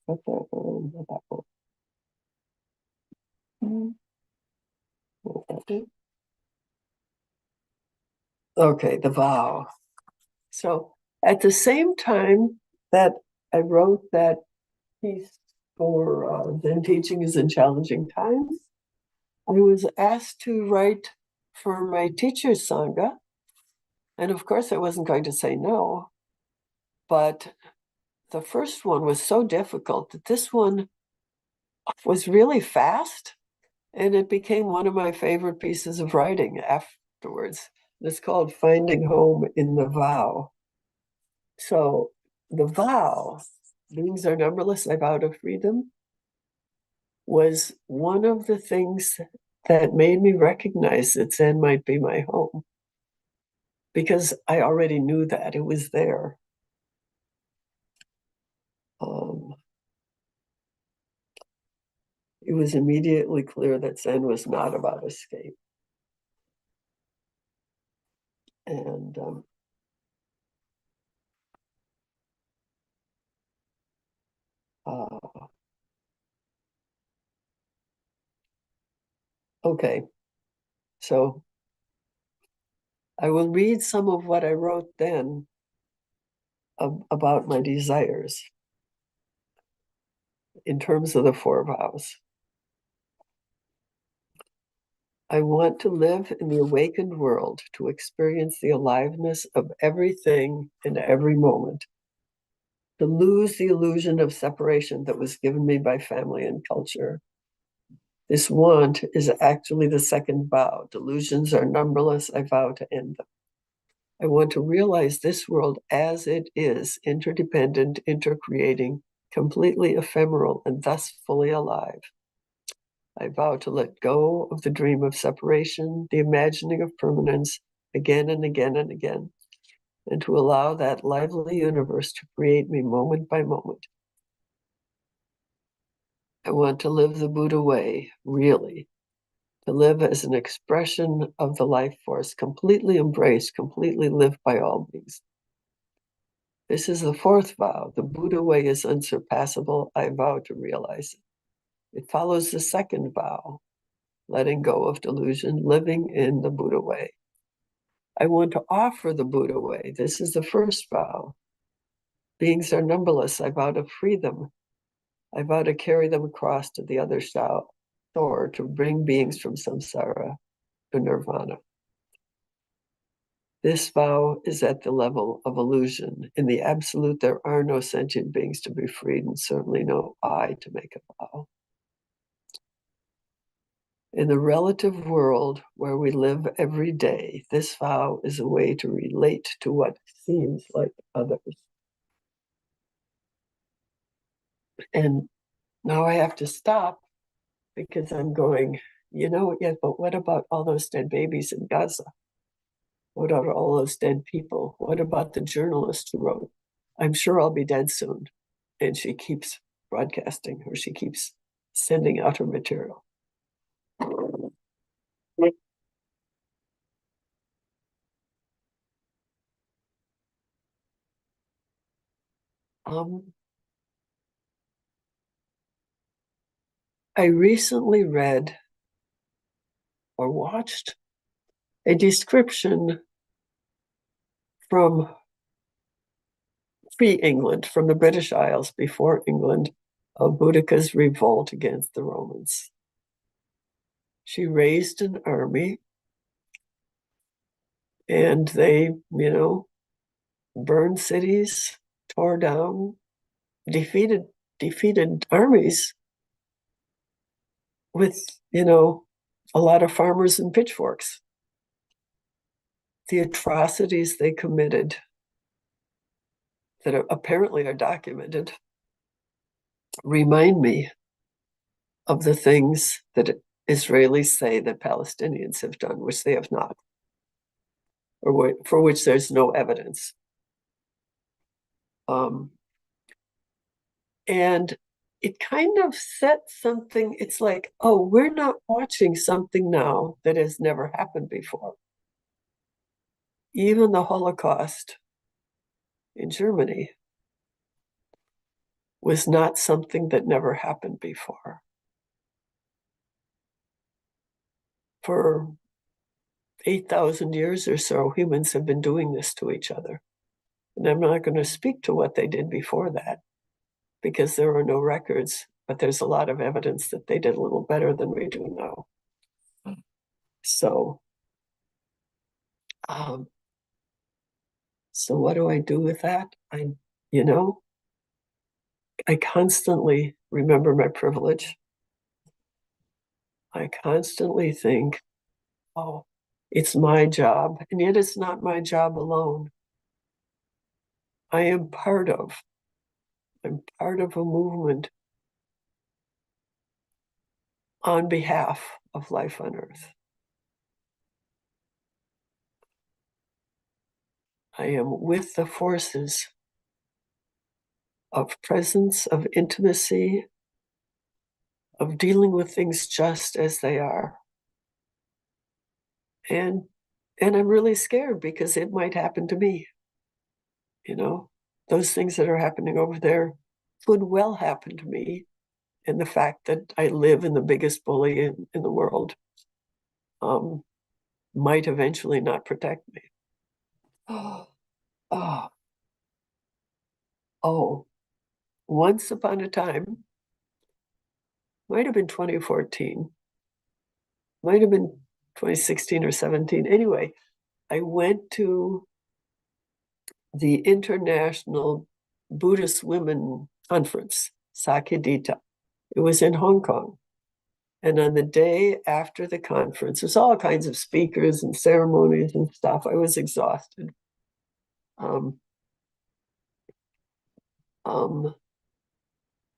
What that one, what that one. Okay, the vow. So at the same time that I wrote that piece for Zen Teachings in Challenging Times, I was asked to write for my teacher's Sangha. And of course, I wasn't going to say no. But the first one was so difficult that this one was really fast. And it became one of my favorite pieces of writing afterwards. It's called Finding Home in the Vow. So the vow, beings are numberless, I vow to freedom, was one of the things that made me recognize that Zen might be my home. Because I already knew that, it was there. It was immediately clear that Zen was not about escape. And okay, so I will read some of what I wrote then about my desires in terms of the four vows. I want to live in the awakened world, to experience the aliveness of everything in every moment, to lose the illusion of separation that was given me by family and culture. This want is actually the second vow. Delusions are numberless. I vow to end them. I want to realize this world as it is, interdependent, intercreating, completely ephemeral, and thus fully alive. I vow to let go of the dream of separation, the imagining of permanence, again and again and again, and to allow that lively universe to create me moment by moment. I want to live the Buddha way, really, to live as an expression of the life force, completely embraced, completely lived by all beings. This is the fourth vow. The Buddha way is unsurpassable. I vow to realize it. It follows the second vow, letting go of delusion, living in the Buddha way. I want to offer the Buddha way. This is the first vow. Beings are numberless. I vow to free them. I vow to carry them across to the other shore, to bring beings from samsara to nirvana. This vow is at the level of illusion. In the absolute, there are no sentient beings to be freed, and certainly no I to make a vow. In the relative world where we live every day, this vow is a way to relate to what seems like others. And now I have to stop because I'm going, yeah, but what about all those dead babies in Gaza? What about all those dead people? What about the journalist who wrote, I'm sure I'll be dead soon? And she keeps broadcasting, or she keeps sending out her material. I recently read or watched a description from pre-England, from the British Isles before England, of Boudica's revolt against the Romans. She raised an army and they, burned cities, tore down, defeated armies with, a lot of farmers and pitchforks. The atrocities they committed that apparently are documented remind me of the things that Israelis say that Palestinians have done, which they have not, or for which there's no evidence. And it kind of sets something, it's like, oh, we're not watching something now that has never happened before. Even the Holocaust in Germany was not something that never happened before. For 8,000 years or so, humans have been doing this to each other. And I'm not going to speak to what they did before that because there are no records, but there's a lot of evidence that they did a little better than we do now. So, so what do I do with that? You know, I constantly remember my privilege. I constantly think, oh, it's my job, and yet it's not my job alone. I'm part of a movement on behalf of life on Earth. I am with the forces of presence, of intimacy, of dealing with things just as they are. And I'm really scared because it might happen to me. You know, those things that are happening over there could well happen to me. And the fact that I live in the biggest bully in the world might eventually not protect me. Oh, oh, once upon a time, might have been 2014, might have been 2016 or 17. Anyway, I went to the International Buddhist Women Conference, Sakadita. It was in Hong Kong. And on the day after the conference, there's all kinds of speakers and ceremonies and stuff. I was exhausted.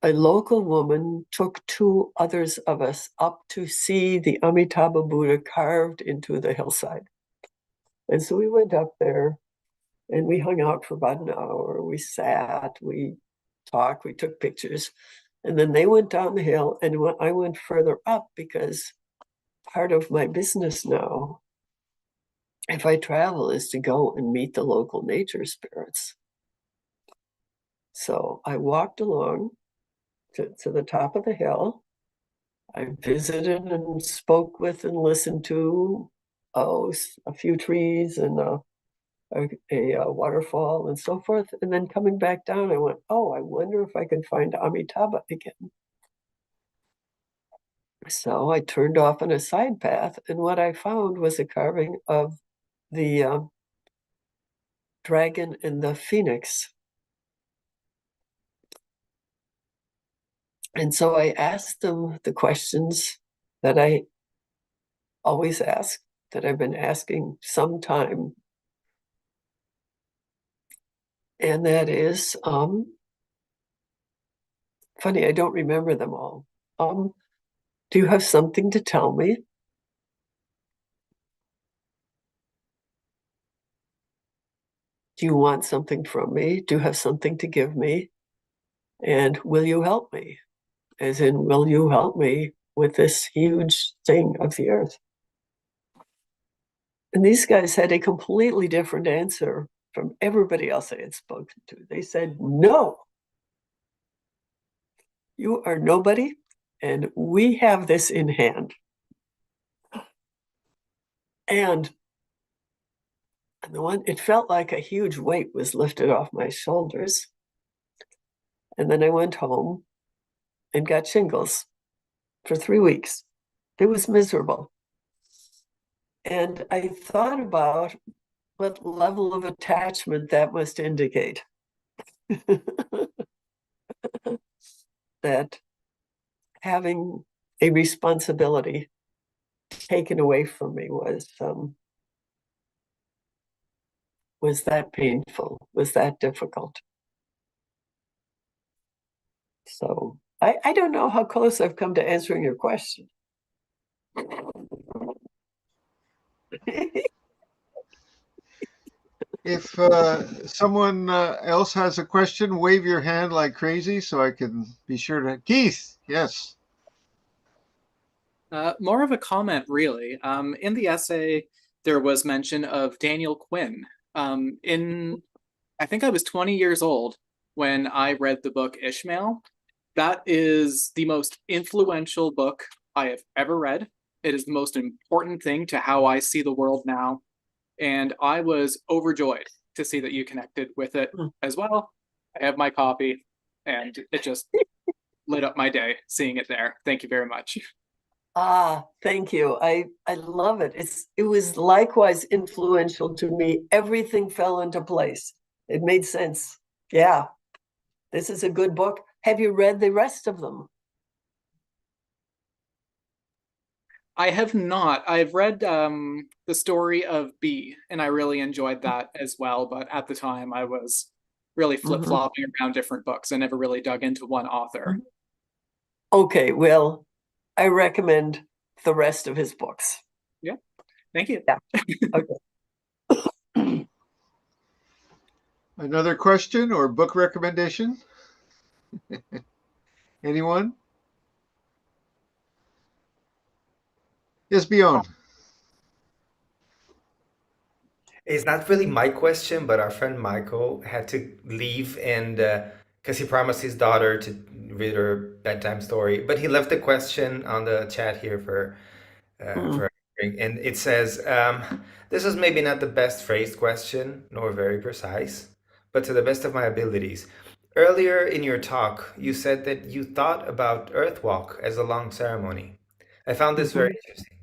A local woman took two others of us up to see the Amitabha Buddha carved into the hillside. And so we went up there and we hung out for about an hour. We sat, we talked, we took pictures. And then they went down the hill and I went further up because part of my business now, if I travel, is to go and meet the local nature spirits. So I walked along to the top of the hill. I visited and spoke with and listened to a few trees and a waterfall and so forth. And then coming back down, I went, oh, I wonder if I could find Amitabha again. So I turned off on a side path, and what I found was a carving of the dragon and the phoenix. And so I asked them the questions that I always ask, that I've been asking some time. And that is, funny, I don't remember them all. Do you have something to tell me? Do you want something from me? Do you have something to give me? And will you help me? As in, will you help me with this huge thing of the earth? And these guys had a completely different answer from everybody else I had spoken to. They said, no, you are nobody, and we have this in hand. And it felt like a huge weight was lifted off my shoulders. And then I went home and got shingles for 3 weeks. It was miserable. And I thought about what level of attachment that must indicate. That having a responsibility taken away from me was that painful, was that difficult. So I don't know how close I've come to answering your question. If someone else has a question, wave your hand like crazy so I can be sure to. Keith, yes. More of a comment, really. In the essay, there was mention of Daniel Quinn. I think I was 20 years old when I read the book Ishmael. That is the most influential book I have ever read. It is the most important thing to how I see the world now. And I was overjoyed to see that you connected with it Mm. as well. I have my copy, and it just lit up my day seeing it there. Thank you very much. Thank you. I love it. It was likewise influential to me. Everything fell into place. It made sense. Yeah, this is a good book. Have you read the rest of them? I have not. I've read the story of B, and I really enjoyed that as well. But at the time, I was really flip-flopping around different books. I never really dug into one author. Okay, well, I recommend the rest of his books. Yeah, thank you. Yeah. Okay. Another question or book recommendation? Anyone? Yes, Bjorn. It's not really my question, but our friend Michael had to leave and because he promised his daughter to read her bedtime story, but he left a question on the chat here for and it says, "This is maybe not the best phrased question, nor very precise, but to the best of my abilities. Earlier in your talk, you said that you thought about Earthwalk as a long ceremony. I found this very interesting.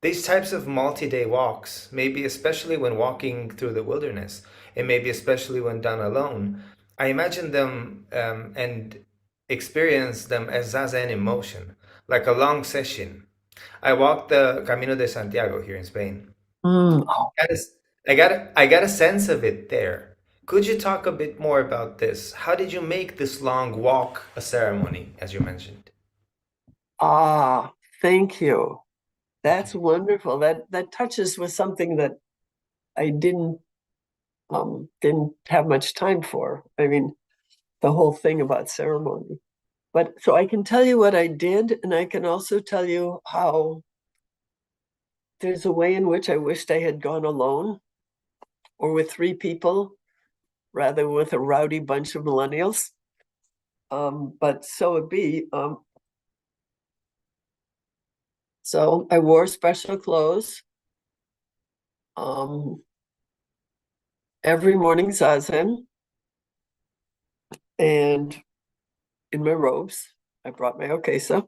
These types of multi-day walks, maybe especially when walking through the wilderness, and maybe especially when done alone, I imagine them and experience them as zazen in motion, like a long session. I walked the Camino de Santiago here in Spain. Oh, Got a- I got a sense of it there. Could you talk a bit more about this? How did you make this long walk a ceremony, as you mentioned? thank you. That's wonderful. That touches with something that I didn't have much time for. I mean, the whole thing about ceremony. But so I can tell you what I did, and I can also tell you how there's a way in which I wished I had gone alone or with three people rather with a rowdy bunch of millennials. But so it be. So I wore special clothes. Every morning zazen, and in my robes, I brought my okesa.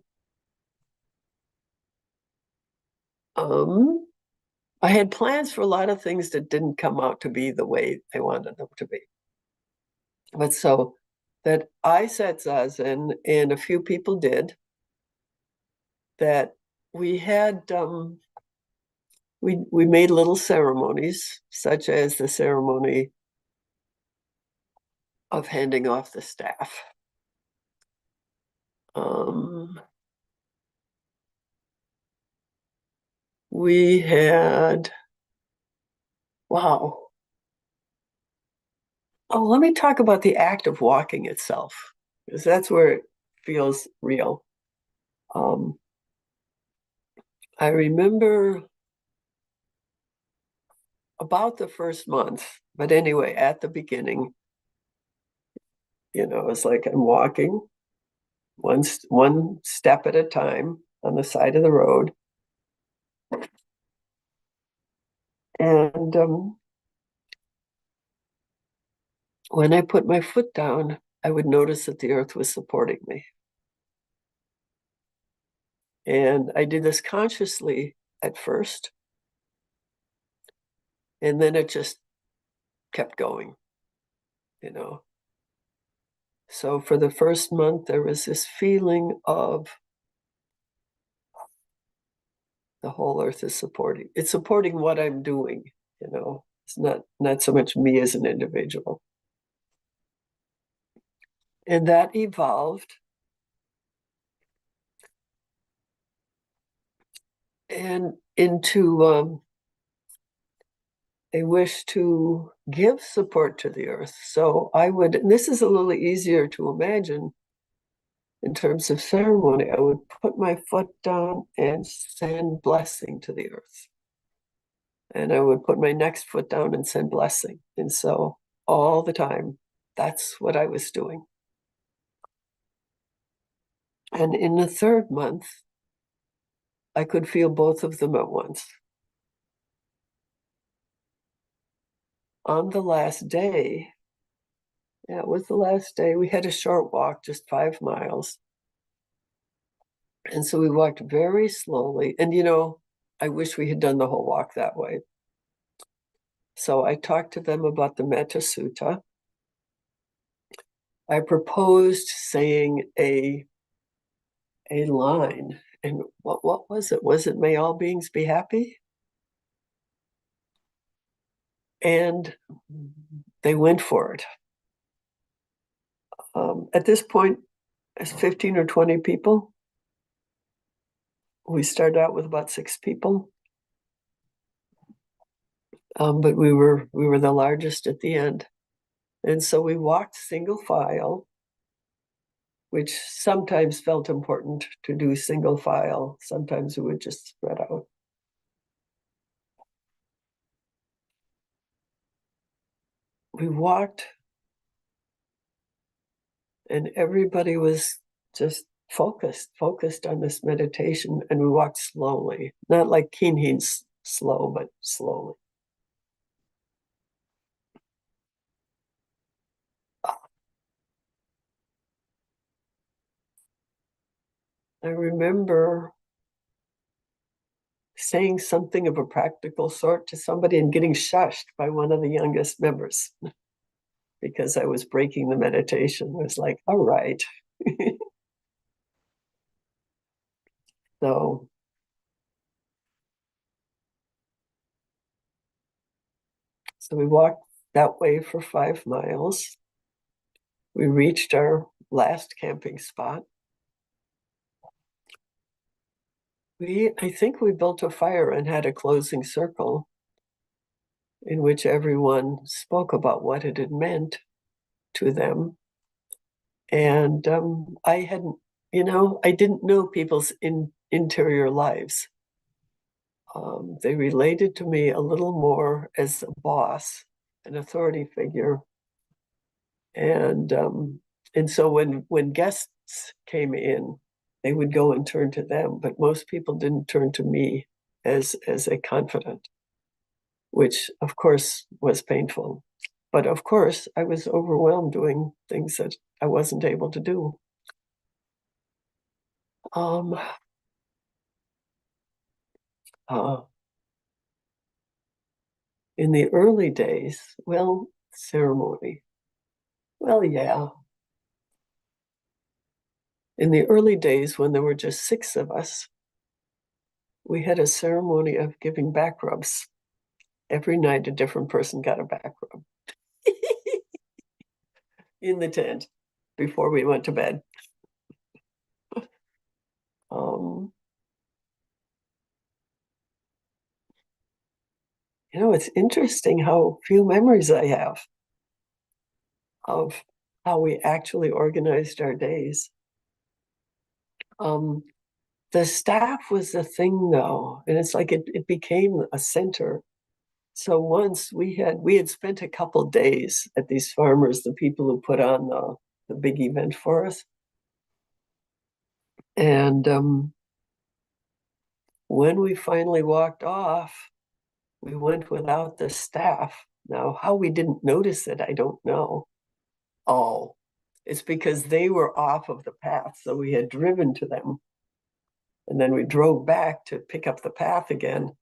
I had plans for a lot of things that didn't come out to be the way I wanted them to be. But so that I sat zazen, and a few people did. That we had we made little ceremonies, such as the ceremony of handing off the staff. We had, wow. Oh, let me talk about the act of walking itself, because that's where it feels real. I remember about the first month, but anyway, at the beginning, it's like I'm walking one step at a time on the side of the road. And when I put my foot down, I would notice that the earth was supporting me. And I did this consciously at first. And then it just kept going, So for the first month, there was this feeling of the whole earth is supporting. It's supporting what I'm doing, It's not so much me as an individual. And that evolved. And into a wish to give support to the earth. So I would, and this is a little easier to imagine in terms of ceremony, I would put my foot down and send blessing to the earth. And I would put my next foot down and send blessing. And so all the time, that's what I was doing. And in the third month, I could feel both of them at once. on the last day, yeah, it was the last day, we had a short walk, just 5 miles. And so we walked very slowly. And, I wish we had done the whole walk that way. So I talked to them about the Metta Sutta. I proposed saying a line. And what was it? Was it may all beings be happy? And they went for it. At this point, it's 15 or 20 people. We started out with about 6 people. But we were the largest at the end. And so we walked single file, which sometimes felt important to do single file. Sometimes we would just spread out. We walked, and everybody was just focused on this meditation, and we walked slowly, not like Kinhin's slow, but slowly. I remember saying something of a practical sort to somebody and getting shushed by one of the youngest members because I was breaking the meditation. I was like, all right. So we walked that way for 5 miles. We reached our last camping spot. I think we built a fire and had a closing circle in which everyone spoke about what it had meant to them. And I hadn't, I didn't know people's interior lives. They related to me a little more as a boss, an authority figure. And so when guests came in, they would go and turn to them, but most people didn't turn to me as a confidant, which of course was painful. But of course, I was overwhelmed doing things that I wasn't able to do. In the early days, ceremony. Well, yeah. In the early days, when there were just 6 of us, we had a ceremony of giving back rubs. Every night, a different person got a back rub in the tent before we went to bed. It's interesting how few memories I have of how we actually organized our days. The staff was the thing, though, and it's like it became a center. So once we had spent a couple days at these farmers, the people who put on the big event for us. And when we finally walked off, we went without the staff. Now, how we didn't notice it, I don't know. Oh, it's because they were off of the path. So we had driven to them. And then we drove back to pick up the path again.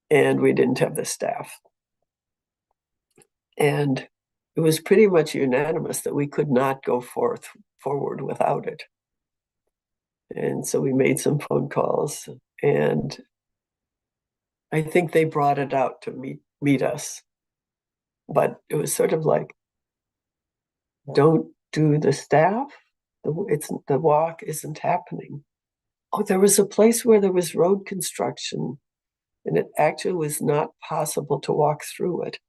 And we didn't have the staff. And it was pretty much unanimous that we could not go forward without it. And so we made some phone calls, and I think they brought it out to meet us. But it was sort of like, don't do the staff. The walk isn't happening. Oh, there was a place where there was road construction, and it actually was not possible to walk through it.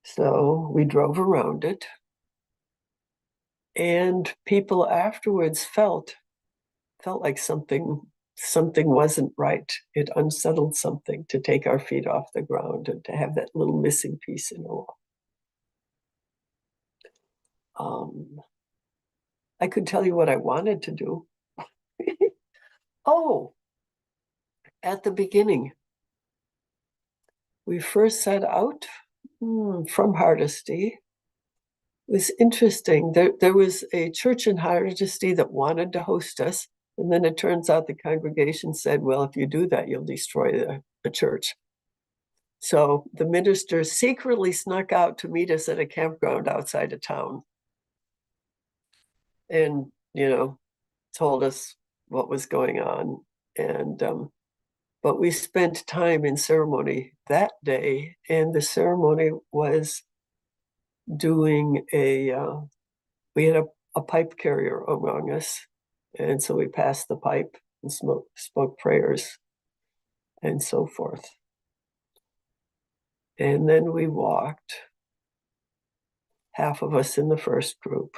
So we drove around it. And people afterwards felt like something wasn't right. It unsettled something to take our feet off the ground and to have that little missing piece in a walk. I could tell you what I wanted to do. Oh, at the beginning, we first set out from Hardesty. It was interesting. There was a church in Hardesty that wanted to host us. And then it turns out the congregation said, well, if you do that, you'll destroy the church. So the minister secretly snuck out to meet us at a campground outside of town. And, told us what was going on. And, but we spent time in ceremony that day. And the ceremony was doing we had a pipe carrier among us. And so we passed the pipe and spoke prayers and so forth. And then we walked, half of us in the first group.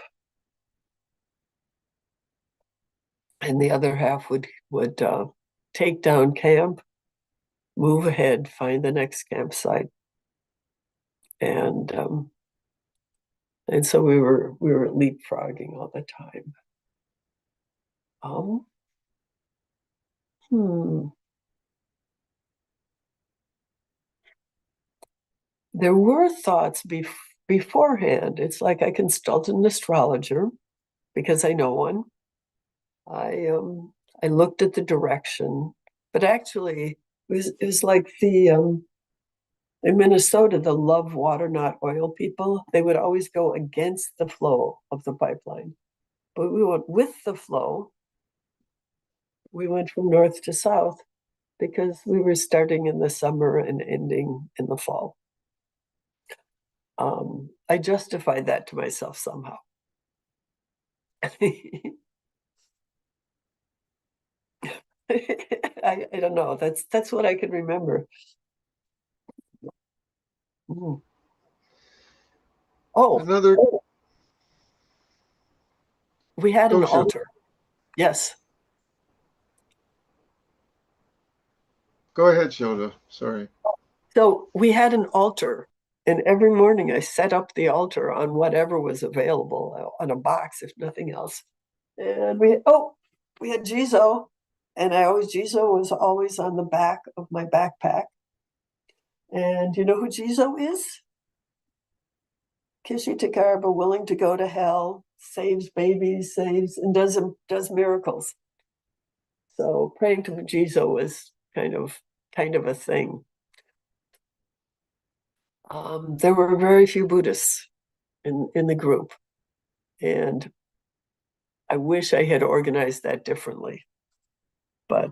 And the other half would take down camp, move ahead, find the next campsite. And so we were leapfrogging all the time. There were thoughts beforehand. It's like I consulted an astrologer because I know one. I looked at the direction, but actually it was like in Minnesota, the love water, not oil people, they would always go against the flow of the pipeline. But we went with the flow. We went from north to south because we were starting in the summer and ending in the fall. I justified that to myself somehow. I don't know. That's what I can remember. Another. We had an altar. Yes. Go ahead, Shilda. Sorry. So we had an altar, and every morning I set up the altar on whatever was available on a box, if nothing else. And we had Jizo, and Jizo was always on the back of my backpack. And you know who Jizo is? Kishi Takarba, willing to go to hell, saves babies, and does miracles. So praying to Jizo was kind of a thing. There were very few Buddhists in the group, and I wish I had organized that differently. But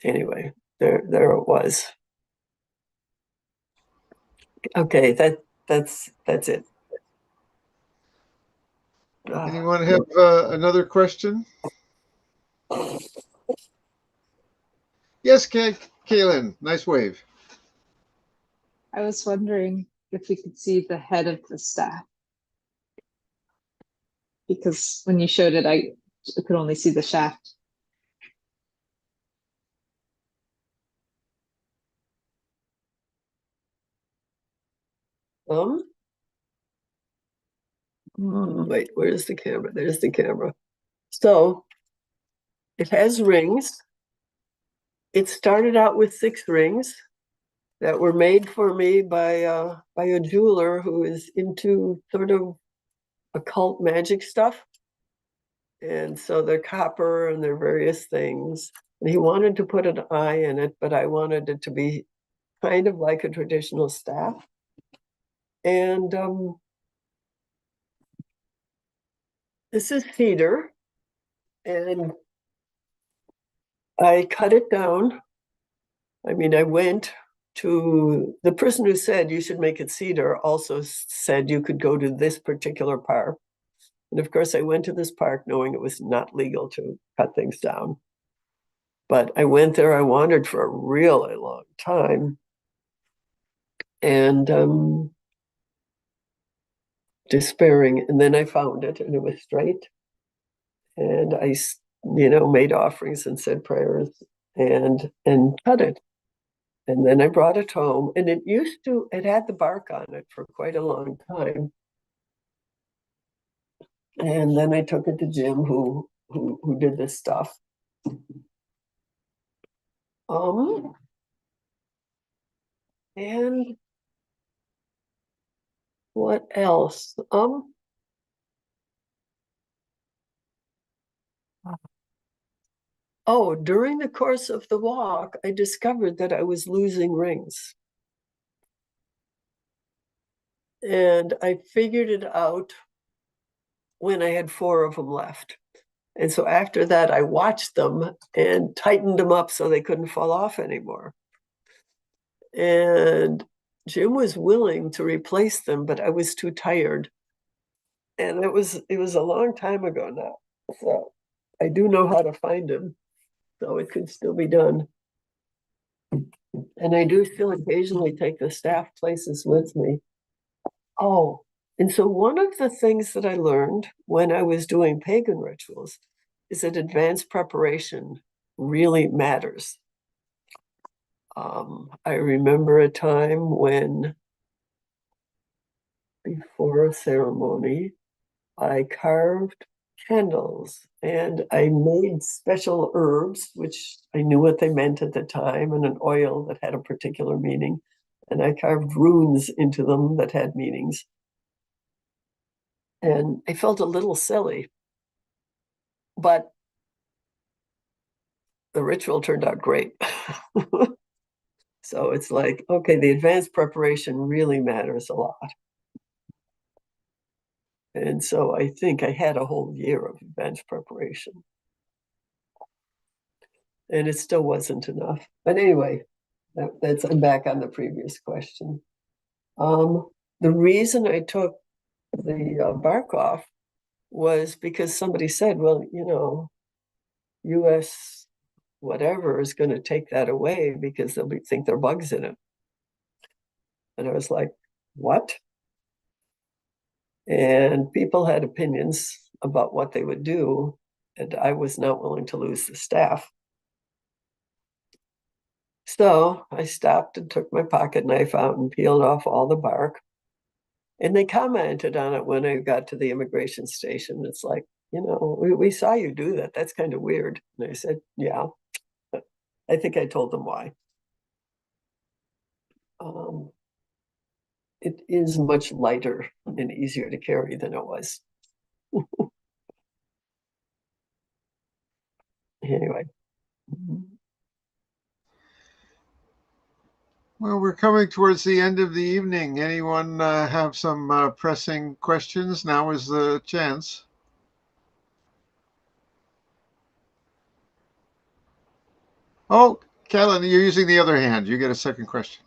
anyway, there it was. Okay, that's it. Anyone have another question? Yes, Kaylin, nice wave. I was wondering if we could see the head of the staff. Because when you showed it, I could only see the shaft. Wait, where's the camera? There's the camera. So it has rings. It started out with 6 rings that were made for me by a jeweler who is into sort of occult magic stuff. And so they're copper and they're various things. And he wanted to put an eye in it, but I wanted it to be kind of like a traditional staff. And this is cedar. And I cut it down. I mean, I went to the person who said you should make it cedar, also said you could go to this particular park. And of course, I went to this park knowing it was not legal to cut things down. But I went there, I wandered for a really long time. And despairing. And then I found it and it was straight. And I, made offerings and said prayers and cut it. And then I brought it home, and it had the bark on it for quite a long time. And then I took it to Jim, who did this stuff. And what else? Oh, during the course of the walk, I discovered that I was losing rings. And I figured it out when I had 4 of them left. And so after that, I watched them and tightened them up so they couldn't fall off anymore. And Jim was willing to replace them, but I was too tired. And it was a long time ago now. So I do know how to find him. So it could still be done. And I do still occasionally take the staff places with me. Oh, and so one of the things that I learned when I was doing pagan rituals is that advanced preparation really matters. I remember a time when, before a ceremony, I carved candles and I made special herbs, which I knew what they meant at the time, and an oil that had a particular meaning. And I carved runes into them that had meanings. And I felt a little silly, but the ritual turned out great. So it's like, okay, the advanced preparation really matters a lot. And so I think I had a whole year of advanced preparation. And it still wasn't enough. But anyway, I'm back on the previous question. The reason I took the bark off was because somebody said, well, US whatever is going to take that away because they'll think there are bugs in it. And I was like, what? And people had opinions about what they would do, and I was not willing to lose the staff. So I stopped and took my pocket knife out and peeled off all the bark. And they commented on it when I got to the immigration station. It's like, we saw you do that. That's kind of weird. And I said, yeah. I think I told them why. It is much lighter and easier to carry than it was. Anyway. Well, we're coming towards the end of the evening. Anyone have some pressing questions? Now is the chance. Oh, Kellen, you're using the other hand. You get a second question.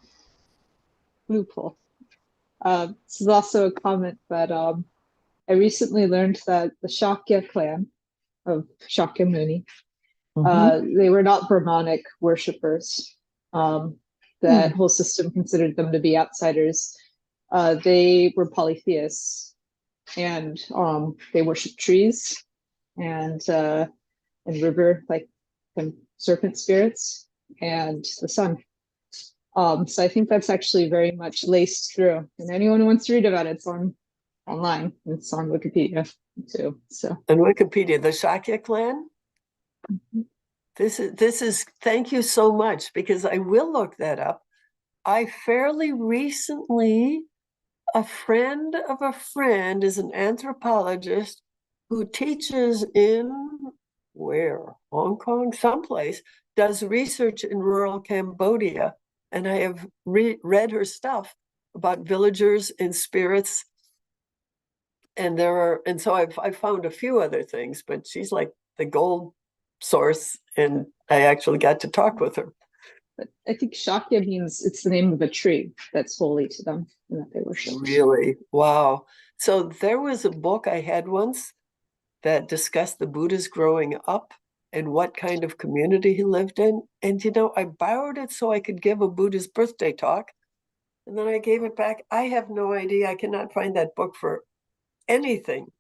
Loophole. This is also a comment, but I recently learned that the Shakya clan of Shakyamuni, they were not Brahmanic worshippers. That whole system considered them to be outsiders. They were polytheists, and they worshiped trees and river, like serpent spirits, and the sun. So I think that's actually very much laced through. And anyone who wants to read about it, it's online. It's on Wikipedia too. So on Wikipedia, the Shakya clan. This is thank you so much, because I will look that up. I fairly recently, a friend of a friend is an anthropologist who teaches in Hong Kong, someplace, does research in rural Cambodia. And I have read her stuff about villagers and spirits. And so I've found a few other things, but she's like the gold source, and I actually got to talk with her. But I think Shakya means it's the name of a tree that's holy to them and that they worship. Really? Wow. So there was a book I had once that discussed the Buddha's growing up and what kind of community he lived in. And, I borrowed it so I could give a Buddhist birthday talk. And then I gave it back. I have no idea. I cannot find that book for anything.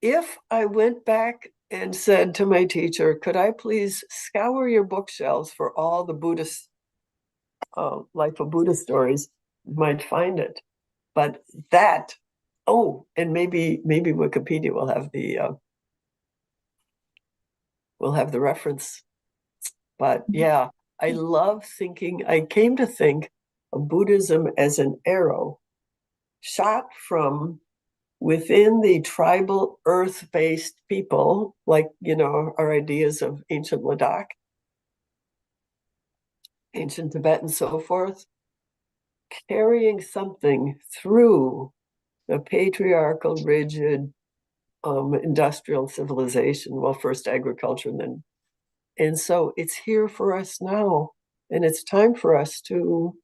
If I went back and said to my teacher, could I please scour your bookshelves for all the Buddhist, Life of Buddha stories, you might find it. But that, and maybe Wikipedia will have the reference. But yeah, I came to think of Buddhism as an arrow shot from within the tribal earth-based people, like, our ideas of ancient Ladakh, ancient Tibet, and so forth, carrying something through the patriarchal, rigid, industrial civilization. Well, first agriculture, and so it's here for us now, and it's time for us to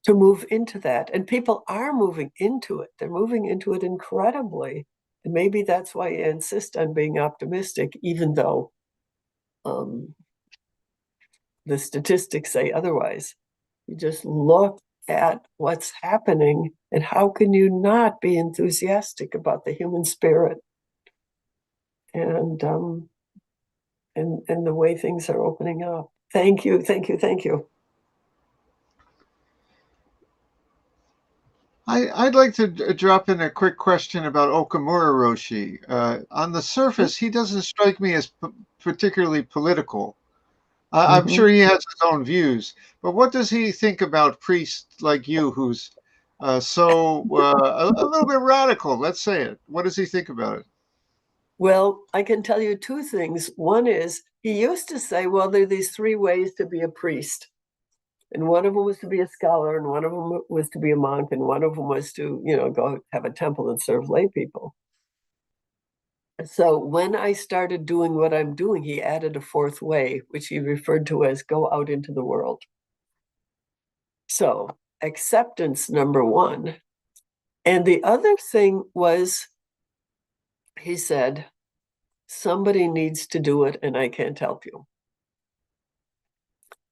move into that. And people are moving into it. They're moving into it incredibly. And maybe that's why I insist on being optimistic, even though the statistics say otherwise. You just look at what's happening, and how can you not be enthusiastic about the human spirit and the way things are opening up. Thank you, thank you, thank you. I'd like to drop in a quick question about Okamura Roshi. On the surface, he doesn't strike me as particularly political. I'm sure he has his own views, but what does he think about priests like you, who's a little bit radical? Let's say it. What does he think about it? Well, I can tell you two things. One is, he used to say, well, there are these three ways to be a priest. And one of them was to be a scholar, and one of them was to be a monk, and one of them was to, go have a temple and serve lay people. So when I started doing what I'm doing, he added a fourth way, which he referred to as go out into the world. So acceptance, number one. And the other thing was, he said, somebody needs to do it, and I can't help you.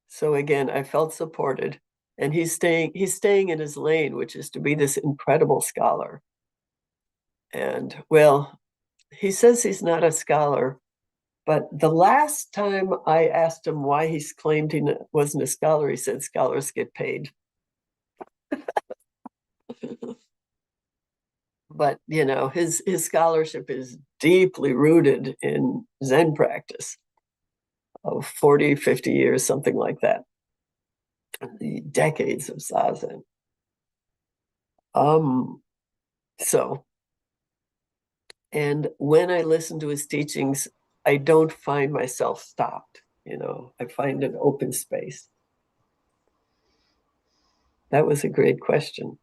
So again, I felt supported, and he's staying in his lane, which is to be this incredible scholar. And well, he says he's not a scholar, but the last time I asked him why he claimed he wasn't a scholar, he said scholars get paid. But his scholarship is deeply rooted in Zen practice of 40, 50 years, something like that. The decades of Zazen. So, and when I listen to his teachings, I don't find myself stopped. I find an open space. That was a great question.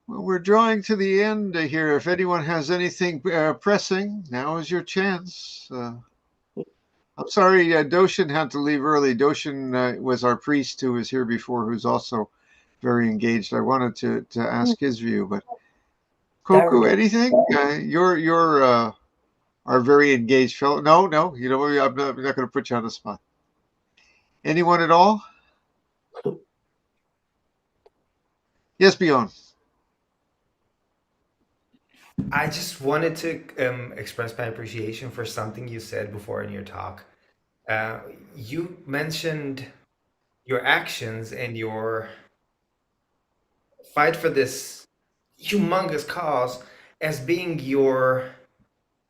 Well, we're drawing to the end here. If anyone has anything pressing, now is your chance. I'm sorry, Doshin had to leave early. Doshin was our priest who was here before, who's also very engaged. I wanted to ask his view, but Koku, anything? You're our very engaged fellow. No, I'm not going to put you on the spot. Anyone at all? Yes, Bjorn. I just wanted to express my appreciation for something you said before in your talk. You mentioned your actions and your fight for this humongous cause as being your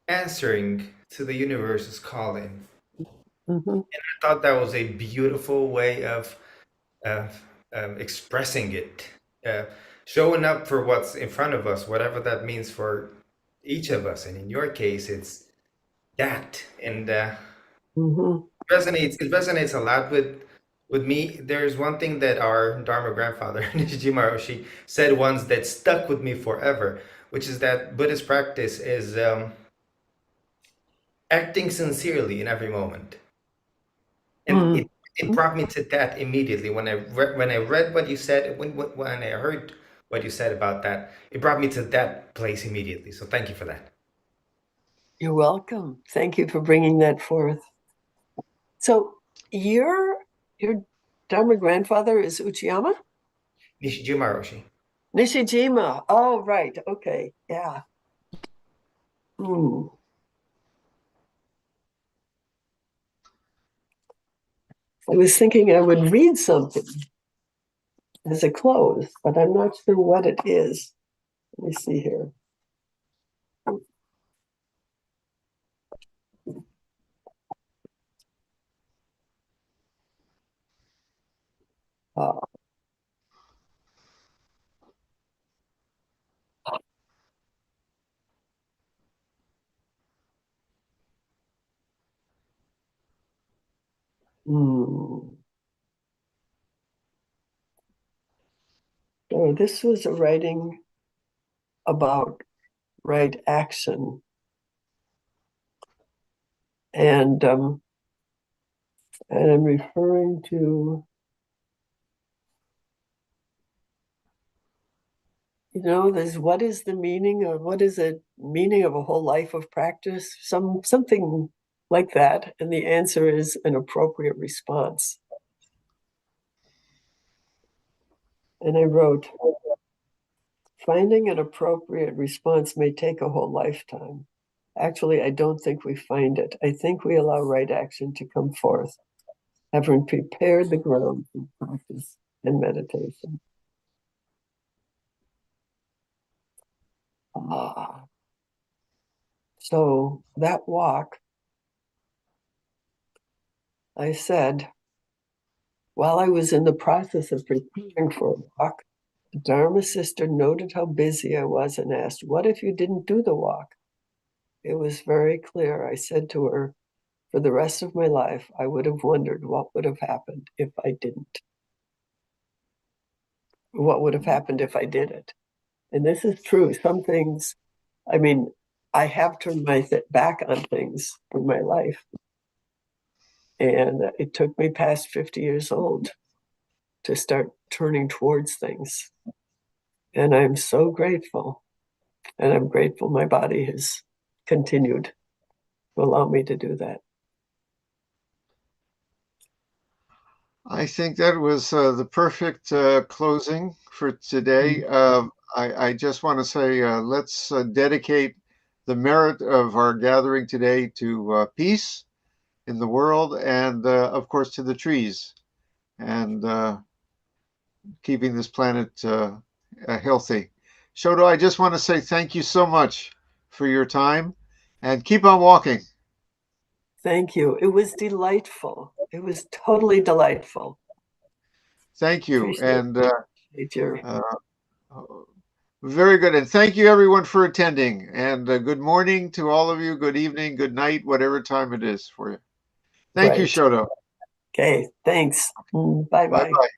answering to the universe's calling. Mm-hmm. I thought that was a beautiful way of uh, expressing it, uh, showing up for what's in front of us, whatever that means for each of us. And in your case, it's that, and Mm-hmm. it resonates a lot with me. There's one thing that our Dharma grandfather Nishijima Roshi said once that stuck with me forever, which is that Buddhist practice is acting sincerely in every moment. And it brought me to that immediately when I read what you said, when I heard what you said about that, it brought me to that place immediately. So thank you for that. You're welcome. Thank you for bringing that forth. So your Dharma grandfather is Uchiyama? Nishijima Roshi. Nishijima. Oh, right. Okay. Yeah. I was thinking I would read something as a close, but I'm not sure what it is. Let me see here. Uh, hmm. So this was a writing about right action. And I'm referring to, there's what is the meaning of what is the meaning of a whole life of practice? Something like that. And the answer is an appropriate response. And I wrote, finding an appropriate response may take a whole lifetime. Actually, I don't think we find it. I think we allow right action to come forth, having prepared the ground for practice and meditation. So that walk, I said, while I was in the process of preparing for a walk, the Dharma sister noted how busy I was and asked, what if you didn't do the walk? It was very clear. I said to her, for the rest of my life, I would have wondered what would have happened if I didn't. What would have happened if I did it? And this is true. Some things, I have turned my back on things in my life. And it took me past 50 years old to start turning towards things. And I'm so grateful. And I'm grateful my body has continued to allow me to do that. I think that was the perfect closing for today. I just want to say let's dedicate the merit of our gathering today to peace in the world and, of course, to the trees and keeping this planet healthy. Shoto, I just want to say thank you so much for your time and keep on walking. Thank you. It was delightful. It was totally delightful. Thank you. And your very good. And thank you, everyone, for attending. And good morning to all of you. Good evening, good night, whatever time it is for you. Thank you, right. Shoto. Okay, thanks. Bye-bye. Bye-bye.